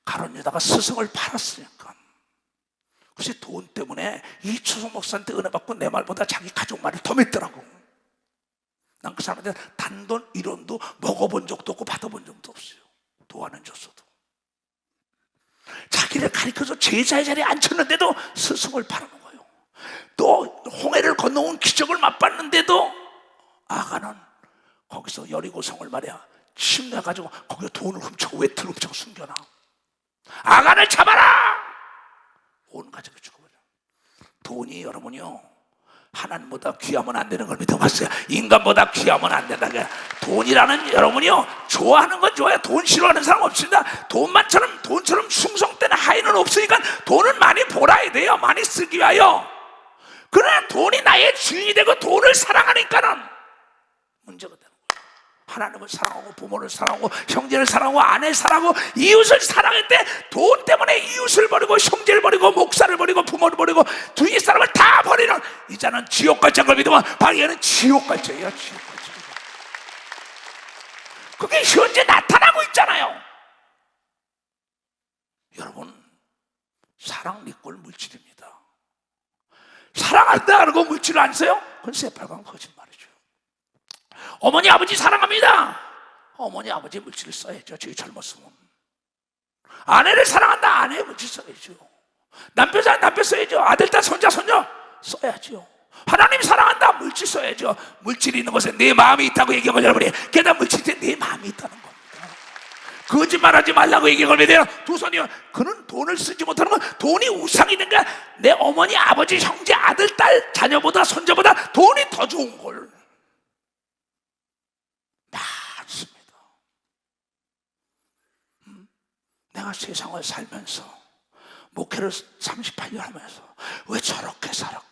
가론 유다가 스승을 팔았으니까. 그래서 돈 때문에 이초성 목사한테 은혜 받고 내 말보다 자기 가족 말을 더 믿더라고. 난 그 사람한테 단돈 1원도 먹어본 적도 없고 받아본 적도 없어요. 도와는 줬어도. 자기를 가리켜서 제자의 자리에 앉혔는데도 스승을 팔아먹어요. 또 홍해를 건너온 기적을 맛봤는데도 아가는 거기서 여리고성을 말이야 침내가지고 거기에 돈을 훔쳐, 외투를 훔쳐 숨겨놔. 아가를 잡아라! 온 가족이 죽어버려. 돈이 여러분이요 하나님보다 귀하면 안 되는 걸 믿어봤어요. 인간보다 귀하면 안 된다. 돈이라는 여러분이요 좋아하는 건 좋아요. 돈 싫어하는 사람 없습니다. 돈처럼 충성되는 하인은 없으니까 돈은 많이 벌어야 돼요. 많이 쓰기 위하여. 그러나 돈이 나의 주인이 되고 돈을 사랑하니까는 문제가 되는 거예요. 하나님을 사랑하고 부모를 사랑하고 형제를 사랑하고 아내를 사랑하고 이웃을 사랑할 때 돈 때문에 이웃을 버리고 형제를 버리고 목사를 버리고 부모를 버리고 주위 사람을 다 버리는 이자는 지옥같이 한 걸 믿으면 바로 얘는 지옥같이예요. 지옥같이. 그게 현재 나타나고 있잖아요. 여러분 사랑 리꼴 물질입니다. 사랑한다 하는 거 물질을 안 써요? 그건 새빨간 거짓말이죠. 어머니 아버지 사랑합니다. 어머니 아버지 물질을 써야죠. 저희 젊었으면. 아내를 사랑한다. 아내의 물질 써야죠. 남편 사랑 남편 써야죠. 아들 딸 손자 손녀 써야죠. 하나님 사랑한다. 물질 써야죠. 물질이 있는 것에 내 마음이 있다고 얘기하면 여러분이 게다가 물질에 내 마음이 있다는 겁니다. 거짓말하지 말라고 얘기하면 돼요. 두 손이요. 그는 돈을 쓰지 못하는 건 돈이 우상이 된 거야. 내 어머니, 아버지, 형제, 아들, 딸, 자녀보다 손자보다 돈이 더 좋은 걸 많습니다. 내가 세상을 살면서 목회를 38년 하면서 왜 저렇게 살았까?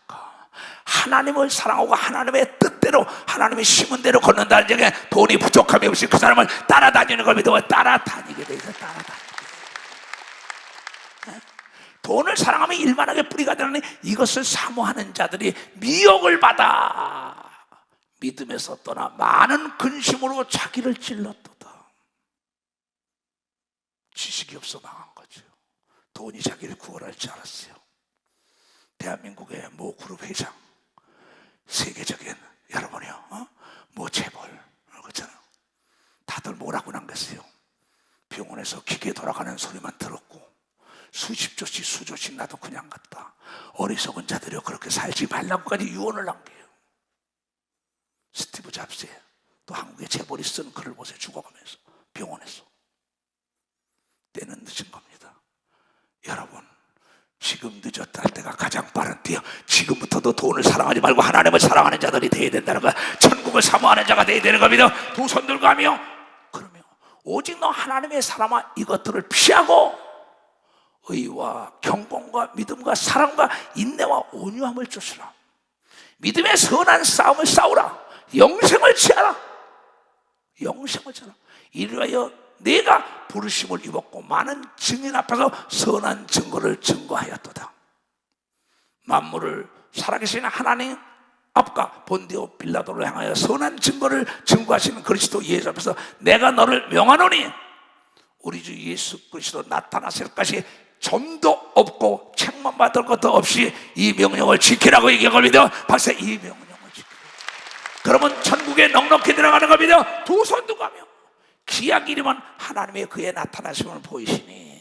하나님을 사랑하고 하나님의 뜻대로 하나님의 심은 대로 걷는다는 점에 돈이 부족함이 없이 그 사람을 따라다니는 걸 믿어. 따라다니게 돼 있어. 따라다니게. 돈을 사랑하면 일만하게 뿌리가 되는 이것을 사모하는 자들이 미혹을 받아 믿음에서 떠나 많은 근심으로 자기를 찔렀도다. 지식이 없어 망한 거죠. 돈이 자기를 구원할 줄 알았어요. 대한민국의 모 그룹 회장, 세계적인 여러분이요, 뭐 재벌 그렇잖아. 다들 뭐라고 남겼어요. 병원에서 기계 돌아가는 소리만 들었고 수십조씩 수조씩 나도 그냥 갔다. 어리석은 자들이요 그렇게 살지 말라고까지 유언을 남겨요. 스티브 잡스의 또 한국의 재벌이 쓴 글을 보세요. 죽어가면서 병원에서. 때는 늦은 겁니다. 여러분, 지금 늦었다 할 때가 가장 빠른 때요. 지금부터도 돈을 사랑하지 말고 하나님을 사랑하는 자들이 되어야 된다는 거야. 천국을 사모하는 자가 되어야 되는 겁니다. 두 손 들고 하며, 그러면 오직 너 하나님의 사람아 이것들을 피하고 의와 경건과 믿음과 사랑과 인내와 온유함을 쫓으라. 믿음의 선한 싸움을 싸우라. 영생을 취하라. 영생을 취하라. 이리하여 내가 부르심을 입었고 많은 증인 앞에서 선한 증거를 증거하였도다. 만물을 살아계신 하나님 앞과 본디오 빌라도를 향하여 선한 증거를 증거하시는 그리스도 예수 앞에서 내가 너를 명하노니 우리 주 예수 그리스도 나타나실 것이 점도 없고 책망받을 것도 없이 이 명령을 지키라고 얘기한 겁니다. 박사, 이 명령을 지키라. 그러면 천국에 넉넉히 들어가는 겁니다. 두 손 두고 하며 기약 이름은 하나님의 그의 나타나심을 보이시니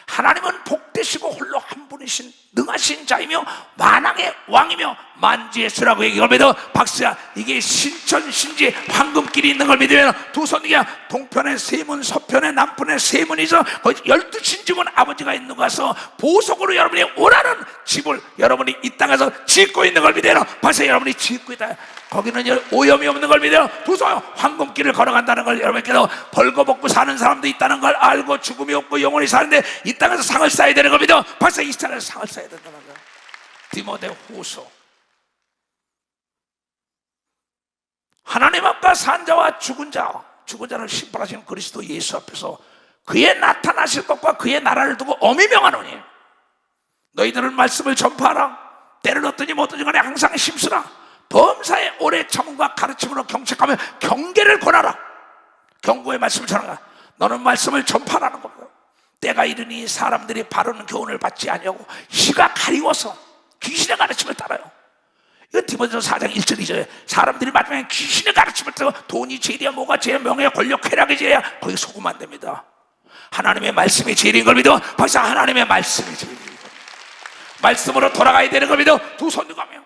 하나님은 복되시고 홀로 한 분이신 능하신 자이며 만왕의 왕이며 만지의 수라고 얘기합니다. 박수야, 이게 신천신지 황금길이 있는 걸 믿으면 두 손이야. 동편에 세 문, 서편에 남편에 세 문이서 거의 12신집은 아버지가 있는 곳에서 보석으로 여러분이 원하는 집을 여러분이 이 땅에서 짓고 있는 걸 믿어요. 박수야, 여러분이 짓고 있다. 거기는 오염이 없는 걸 믿어요. 두 손 황금길을 걸어간다는 걸 여러분께서 벌거벗고 사는 사람도 있다는 걸 알고 죽음이 없고 영원히 사는데 이 땅에서 상을 쌓아야 되는 겁니다. 박사, 이 땅에서 상을 쌓아야 된다는 거예요. 디모데후서. 하나님 앞과 산 자와 죽은 자를 심판하시는 그리스도 예수 앞에서 그의 나타나실 것과 그의 나라를 두고 엄히 명하노니 너희들은 말씀을 전파하라. 때를 얻든지 못 얻든지 간에 항상 힘쓰라. 범사의 오래 참음과 가르침으로 경책하며 경계를 권하라. 경고의 말씀을 전하라. 너는 말씀을 전파하라는 겁니다. 때가 이르니 사람들이 바른 교훈을 받지 아니하고 시가 가리워서 귀신의 가르침을 따라요. 이거 디모데전서 4장 1절 2절에 사람들이 마지막에 귀신의 가르침을 따라 돈이 제일이야, 뭐가 제일, 명예야, 권력, 쾌락이 제일이야. 거기 속으면 안 됩니다. 하나님의 말씀이 제일인 걸 믿어. 벌써 하나님의 말씀이 제일인 겁니다. 말씀으로 돌아가야 되는 겁니다. 두 손 들고 가며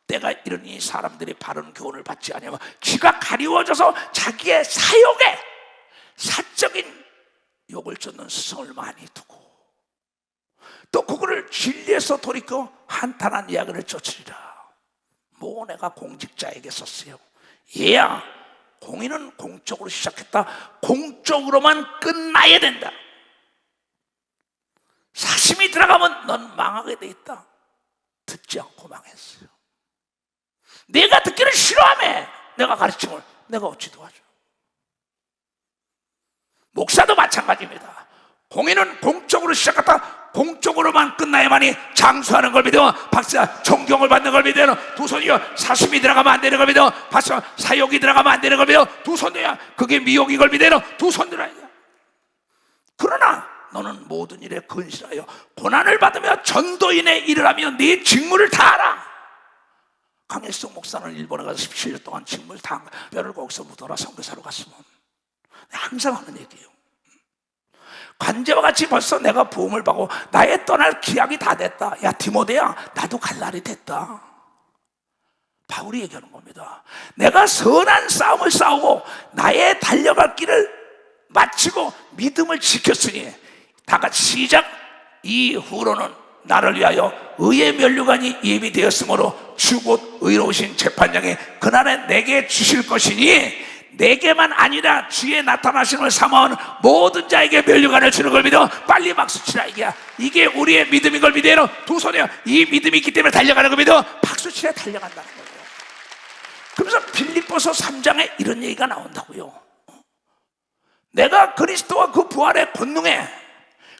때가 이르니 사람들이 바른 교훈을 받지 아니하고 귀가 가리워져서 자기의 사욕에 사적인 욕을 쫓는 스승을 많이 두고 또 그거를 진리에서 돌이켜 한탄한 이야기를 쫓으리라. 뭐 내가 공직자에게 썼어요. 얘야, 공의는 공적으로 시작했다. 공적으로만 끝나야 된다. 사심이 들어가면 넌 망하게 돼 있다. 듣지 않고 망했어요. 내가 듣기를 싫어하며 내가 가르침을 내가 어찌 도와줘. 목사도 마찬가지입니다. 공의는 공적으로 시작했다. 공적으로만 끝나야만이 장수하는 걸 믿어. 박사, 존경을 받는 걸 믿어. 두 손이요, 사심이 들어가면 안 되는 걸 믿어. 박사, 사욕이 들어가면 안 되는 걸 믿어. 두 손이야, 그게 미혹인 걸 믿어. 두 손 들어야 돼. 그러나 너는 모든 일에 근실하여 고난을 받으며 전도인의 일을 하며 네 직무를 다하라. 강일성 목사는 일본에 가서 17년 동안 직무를 다한 거야. 뼈를 거기서 묻어라. 선교사로 갔으면. 항상 하는 얘기예요. 관제와 같이 벌써 내가 부음을 받고 나의 떠날 기약이 다 됐다. 야 디모데야, 나도 갈 날이 됐다. 바울이 얘기하는 겁니다. 내가 선한 싸움을 싸우고 나의 달려갈 길을 마치고 믿음을 지켰으니 다 같이 시작. 이후로는 나를 위하여 의의 면류관이 예비되었으므로 주 곧 의로우신 재판장이 그날에 내게 주실 것이니 내게만 아니라 주의 나타나심을 사모하는 모든 자에게 면류관을 주는 걸 믿어. 빨리 박수치라. 이게 우리의 믿음인 걸 믿어요. 두 손이요, 이 믿음이 있기 때문에 달려가는 걸 믿어. 박수치라. 달려간다는 거예요. 그래서 빌립보서 3장에 이런 얘기가 나온다고요. 내가 그리스도와 그 부활의 권능에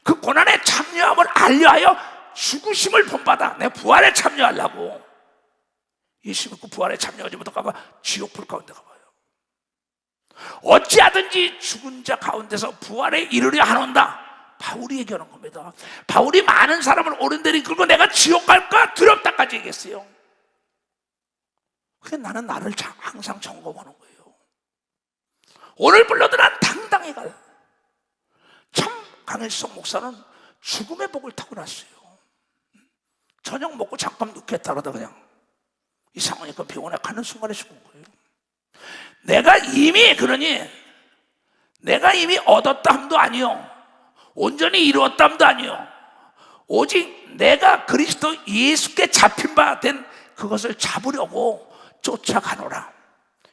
그 고난에 참여함을 알려하여 죽으심을 본받아. 내 부활에 참여하려고. 예수님 그 부활에 참여하지 못하고 지옥불 가운데 가봐요. 어찌하든지 죽은 자 가운데서 부활에 이르려 하노다. 바울이 얘기하는 겁니다. 바울이 많은 사람을 오른데리 끌고 내가 지옥 갈까 두렵다까지 얘기했어요. 근데 나는 나를 항상 점검하는 거예요. 오늘 불러도 난 당당히 갈. 참 강일성 목사는 죽음의 복을 타고났어요. 저녁 먹고 잠깐 눕겠다 그러다 그냥 이 상황이니까 병원에 가는 순간에 죽은 거예요. 내가 이미 그러니 내가 이미 얻었담도 아니요 온전히 이루었담도 아니요 오직 내가 그리스도 예수께 잡힌 바 된 그것을 잡으려고 쫓아가노라.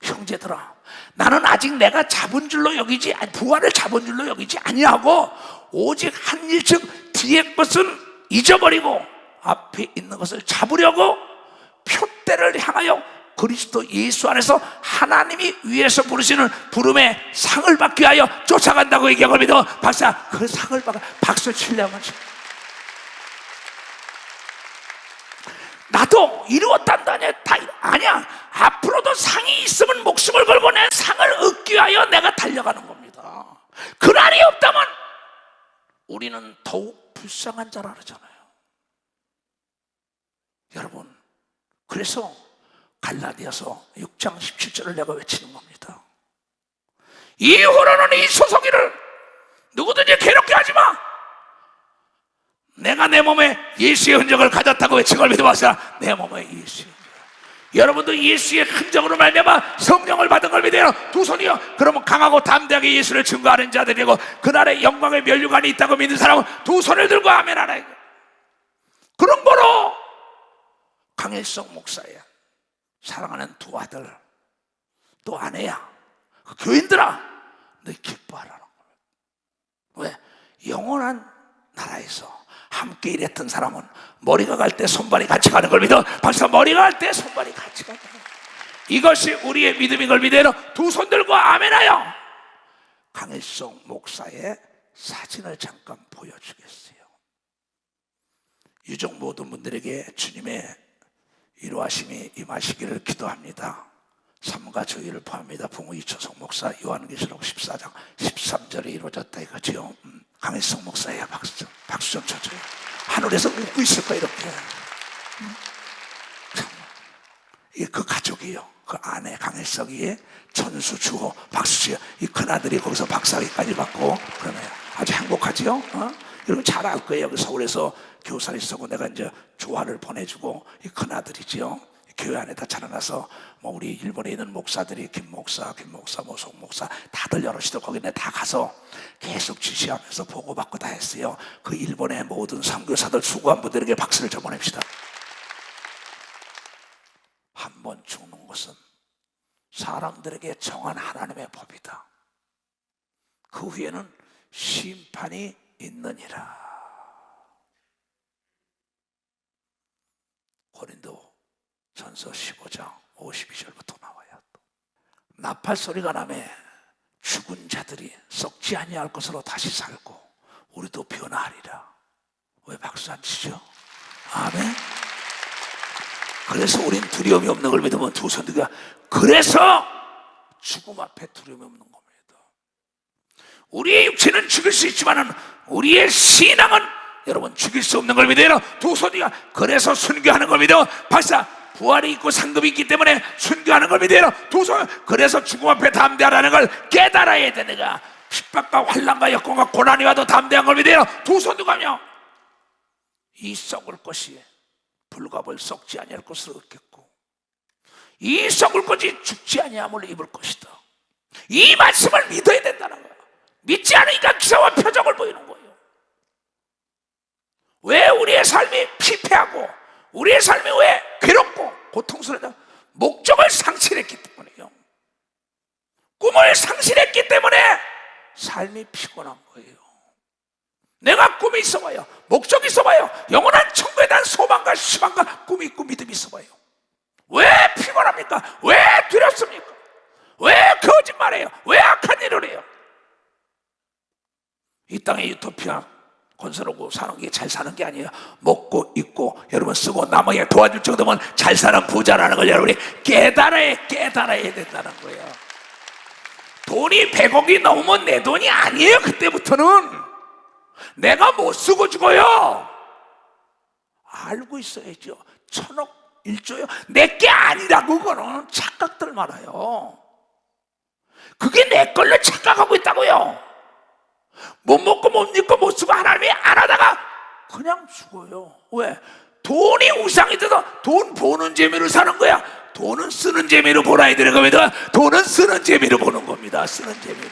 형제들아, 나는 아직 내가 잡은 줄로 여기지 부활을 잡은 줄로 여기지 아니하고 오직 한 일즉 뒤의 것은 잊어버리고 앞에 있는 것을 잡으려고 표대를 향하여 그리스도 예수 안에서 하나님이 위에서 부르시는 부름의 상을 받기 위하여 쫓아간다고 얘기한 겁니다. 박사, 그 상을 받아 박수 치려면 나도 이루었단다 아니야. 앞으로도 상이 있으면 목숨을 걸고 내 상을 얻기 위하여 내가 달려가는 겁니다. 그날이 없다면 우리는 더욱 불쌍한 자라 그러잖아요. 여러분, 그래서 갈라디아서 6장 17절을 내가 외치는 겁니다. 이후로는 이 소속이를 누구든지 괴롭게 하지 마. 내가 내 몸에 예수의 흔적을 가졌다고 외친 걸 믿어봤어요. 내 몸에 예수의 흔적. 여러분도 예수의 흔적으로 말미암아 성령을 받은 걸 믿어요. 두 손이요. 그러면 강하고 담대하게 예수를 증거하는 자들이고 그날의 영광의 면류관이 있다고 믿는 사람은 두 손을 들고 아멘 하라. 그런 거로 강일성 목사야, 사랑하는 두 아들 또 아내야, 그 교인들아, 너 기뻐하라는 거예요. 왜? 영원한 나라에서 함께 일했던 사람은 머리가 갈 때 손발이 같이 가는 걸 믿어. 벌써 머리가 갈 때 손발이 같이 간다. 이것이 우리의 믿음인 걸 믿어요. 두 손 들고 아멘하여 강일성 목사의 사진을 잠깐 보여주겠어요. 유족 모든 분들에게 주님의 위로하심이 임하시기를 기도합니다. 삶과 저희를 포함합니다. 부모 이초성 목사, 요한계시록 14장 13절에 이루어졌다 이거죠. 강일성 목사야. 박수 좀 쳐줘요. 하늘에서 웃고 있을 거야 이렇게. 이게 그 가족이에요. 그 아내 강일성이의 천수 주호 박수치요. 이 큰아들이 거기서 박사학위까지 받고 그러네요. 아주 행복하지요. 여러분 잘 알 거예요. 여기 서울에서 교사를 쓰고 내가 이제 조화를 보내주고 이 큰아들이지요. 교회 안에다 자라나서 뭐 우리 일본에 있는 목사들이 김 목사, 송 목사 다들 여럿이도 거기 내 다 가서 계속 지시하면서 보고받고 다 했어요. 그 일본의 모든 선교사들 수고한 분들에게 박수를 좀 보냅시다. 한 번 죽는 것은 사람들에게 정한 하나님의 법이다. 그 후에는 심판이 있느니라. 고린도 전서 15장 52절부터 나와요. 나팔 소리가 나매 죽은 자들이 썩지 아니할 것으로 다시 살고 우리도 변화하리라. 왜 박수 안 치죠? 아멘. 그래서 우린 두려움이 없는 걸 믿으면 두 손 들고, 그래서 죽음 앞에 두려움이 없는 겁니다. 우리의 육체는 죽일 수 있지만 우리의 신앙은 여러분 죽일 수 없는 걸 믿어요. 두 손이가 그래서 순교하는 걸 믿어. 박사, 부활이 있고 상급이 있기 때문에 순교하는 걸 믿어요. 두 손, 그래서 죽음 앞에 담대하라는 걸 깨달아야 돼. 내가 핍박과 환난과 역경과 고난이 와도 담대한 걸 믿어요. 두 손도 가며 이 썩을 것이 불갑을 썩지 아니할 것으로 얻겠고 이 썩을 것이 죽지 아니함을 입을 것이다. 이 말씀을 믿어야 된다는 거야. 믿지 않으니까 기사와 표적을 보이는 거예요. 왜 우리의 삶이 피폐하고 우리의 삶이 왜 괴롭고 고통스러워? 목적을 상실했기 때문이에요. 꿈을 상실했기 때문에 삶이 피곤한 거예요. 내가 꿈이 있어봐요, 목적이 있어봐요, 영원한 천국에 대한 소망과 희망과 꿈이 있고 믿음이 있어봐요. 왜 피곤합니까? 왜 두렵습니까? 왜 거짓말해요? 왜 악한 일을 해요? 이 땅의 유토피아 건설하고 사는 게 잘 사는 게 아니에요. 먹고 입고 여러분 쓰고 남에게 도와줄 정도면 잘 사는 부자라는 걸 여러분이 깨달아야 된다는 거예요. 돈이 100억이 넘으면 내 돈이 아니에요. 그때부터는 내가 못 쓰고 죽어요. 알고 있어야죠. 1000억 1조요 내게 아니라고. 그거는 착각들 많아요. 그게 내 걸로 착각하고 있다고요. 못 먹고 못 입고 못 쓰고 하나님이 안 하다가 그냥 죽어요. 왜? 돈이 우상이 돼서 돈 보는 재미로 사는 거야. 돈은 쓰는 재미로 보라야 되는 겁니다. 돈은 쓰는 재미로 보는 겁니다. 쓰는 재미로.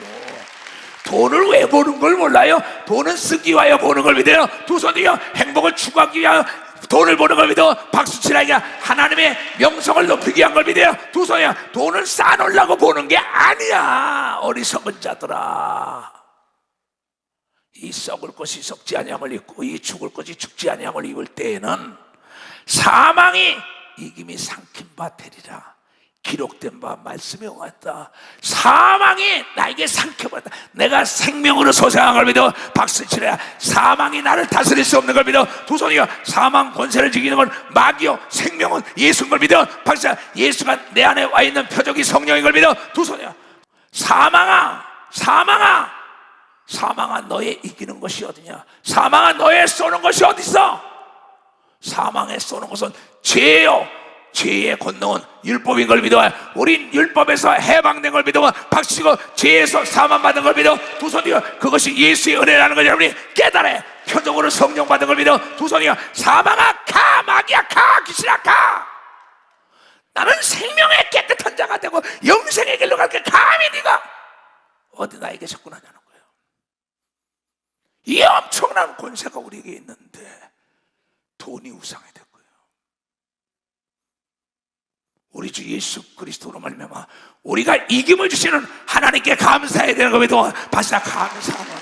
돈을 왜 보는 걸 몰라요? 돈은 쓰기 위하여 보는 걸 믿어요. 두 손이요, 행복을 추구하기 위하여 돈을 보는 걸 믿어. 박수치라기 하나님의 명성을 높이기 위한 걸 믿어요. 두 손이요, 돈을 쌓아놓으려고 보는 게 아니야. 어리석은 자들아, 이 썩을 것이 썩지 아니함을 입고 이 죽을 것이 죽지 아니함을 입을 때에는 사망이 이김이 삼킨 바 되리라. 기록된 바 말씀이 옹았다. 사망이 나에게 삼켜버렸다. 내가 생명으로 소생한 걸 믿어. 박수치라. 사망이 나를 다스릴 수 없는 걸 믿어. 두 손이요, 사망 권세를 지키는 건 마귀요, 생명은 예수인 걸 믿어. 박수치라. 예수가 내 안에 와 있는 표적이 성령인 걸 믿어. 두 손이요, 사망아, 사망아, 사망아, 너의 이기는 것이 어디냐? 사망아, 너의 쏘는 것이 어디 있어? 사망에 쏘는 것은 죄요, 죄의 권능은 율법인 걸 믿어. 우린 율법에서 해방된 걸 믿어. 박수치고 죄에서 사망받은 걸 믿어. 두 손이요, 그것이 예수의 은혜라는 걸 여러분이 깨달아. 표적으로 성령 받은 걸 믿어. 두 손이요, 사망아 가, 마귀야 가, 귀신아 가. 나는 생명의 깨끗한 자가 되고 영생의 길로 갈게. 감히 네가 어디 나에게 접근하냐는 거예요. 이 엄청난 권세가 우리에게 있는데 돈이 우상이 됐고요. 우리 주 예수 그리스도로 말미암아 우리가 이김을 주시는 하나님께 감사해야 되는 겁니다. 바사 감사하노니.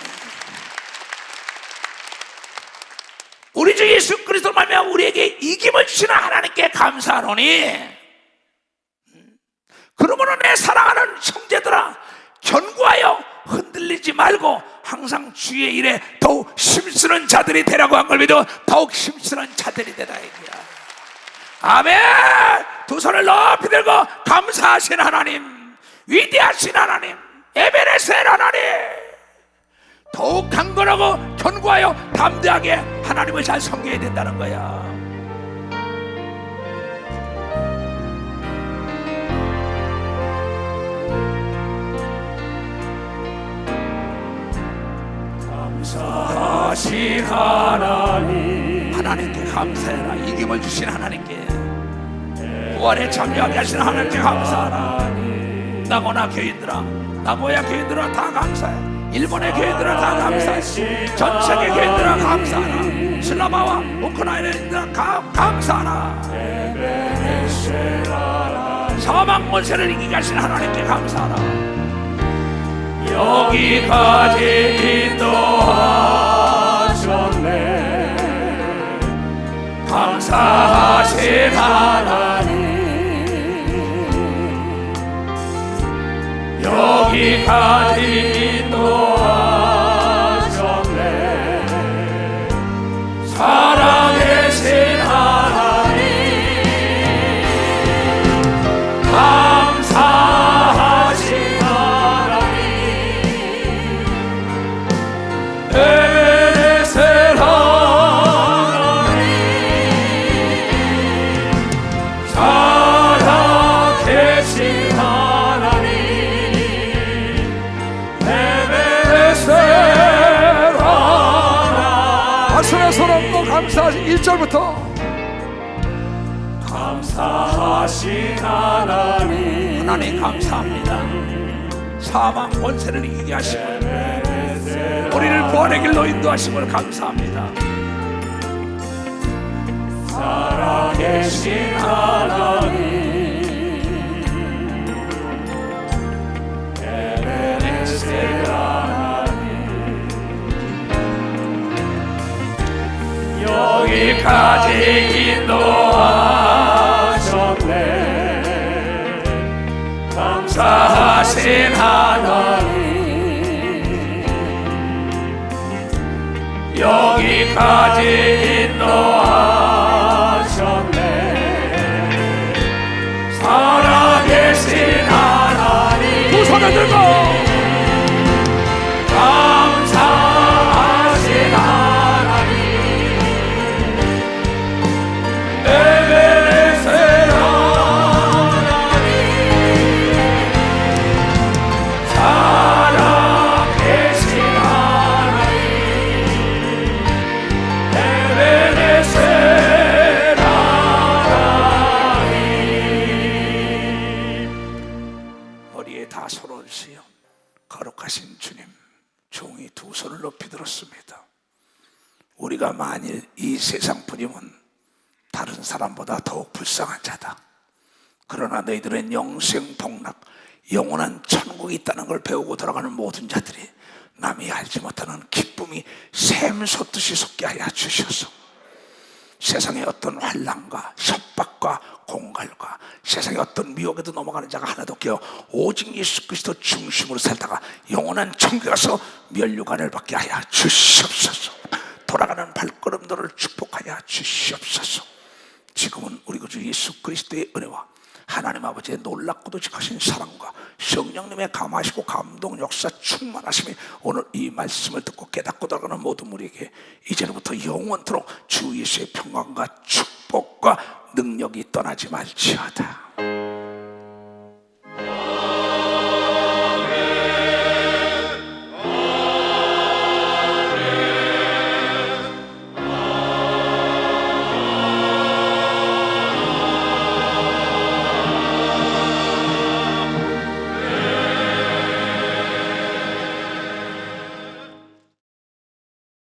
우리 주 예수 그리스도로 말미암아 우리에게 이김을 주시는 하나님께 감사하노니. 그러므로 내 사랑하는 형제들아, 견고하여 흔들리지 말고 항상 주의 일에 더욱 힘쓰는 자들이 되라고 한 걸 믿어. 더욱 힘쓰는 자들이 되라 이거야. 아멘. 두 손을 높이 들고 감사하신 하나님, 위대하신 하나님, 에베네셀 하나님, 더욱 강건하고 견고하여 담대하게 하나님을 잘 섬겨야 된다는 거야. 감사하신 하나님, 하나님께 감사해라. 이김을 주신 하나님께, 구원에 참여하게 하신 하나님께 감사하라. 나고나 교인들아, 나고야 교인들아 다 감사해. 일본의 교인들아 다 감사해. 전 세계 교인들아 감사하라. 슬라바와 우크라이나인들아 감사하라. 사망 권세를 이기게 하신 하나님께 감사하라. 여기까지 인도하셨네. 감사하신 하나님, 여기까지 인도하셨네. 살아계신 하나님, 감사하신 하나님, 에베네셀 하나님, 살아계신 하나님, 에베네셀 하나님. 박수의 손으로 감사하신 1절부터 감사하신 하나님, 하나님 감사합니다. 사망 권세를 이기게 하시고 우리를 구원의 길로 인도하심을 감사합니다. 살아계신 하나님, 에베네셀 하나님, 여기까지 인도하셨네. 감사하신 하나님, 여기까지 인도하셨네. 살아계신 하나님, 두 손을 들고 감사하신 하나님, 에베네셀 하나님, 살아계신 하나님, 에베네셀 종이 두 손을 높이 들었습니다. 우리가 만일 이 세상 부림은 다른 사람보다 더욱 불쌍한 자다. 그러나 너희들은 영생 복락, 영원한 천국이 있다는 걸 배우고 돌아가는 모든 자들이 남이 알지 못하는 기쁨이 샘솟듯이 솟게 하여 주셔서 세상의 어떤 환난과 협박과 공갈과 세상의 어떤 미혹에도 넘어가는 자가 하나도 없게 오직 예수 그리스도 중심으로 살다가 영원한 천국에 가서 면류관을 받게 하여 주시옵소서. 돌아가는 발걸음들을 축복하여 주시옵소서. 지금은 우리 구주 예수 그리스도의 은혜와 하나님 아버지의 놀랍고도 직하신 사랑과 성령님의 감하시고 감동 역사 충만하심이 오늘 이 말씀을 듣고 깨닫고 돌아가는 모든 우리에게 이제부터 영원토록 주 예수의 평강과 축복과 능력이 떠나지 말지어다.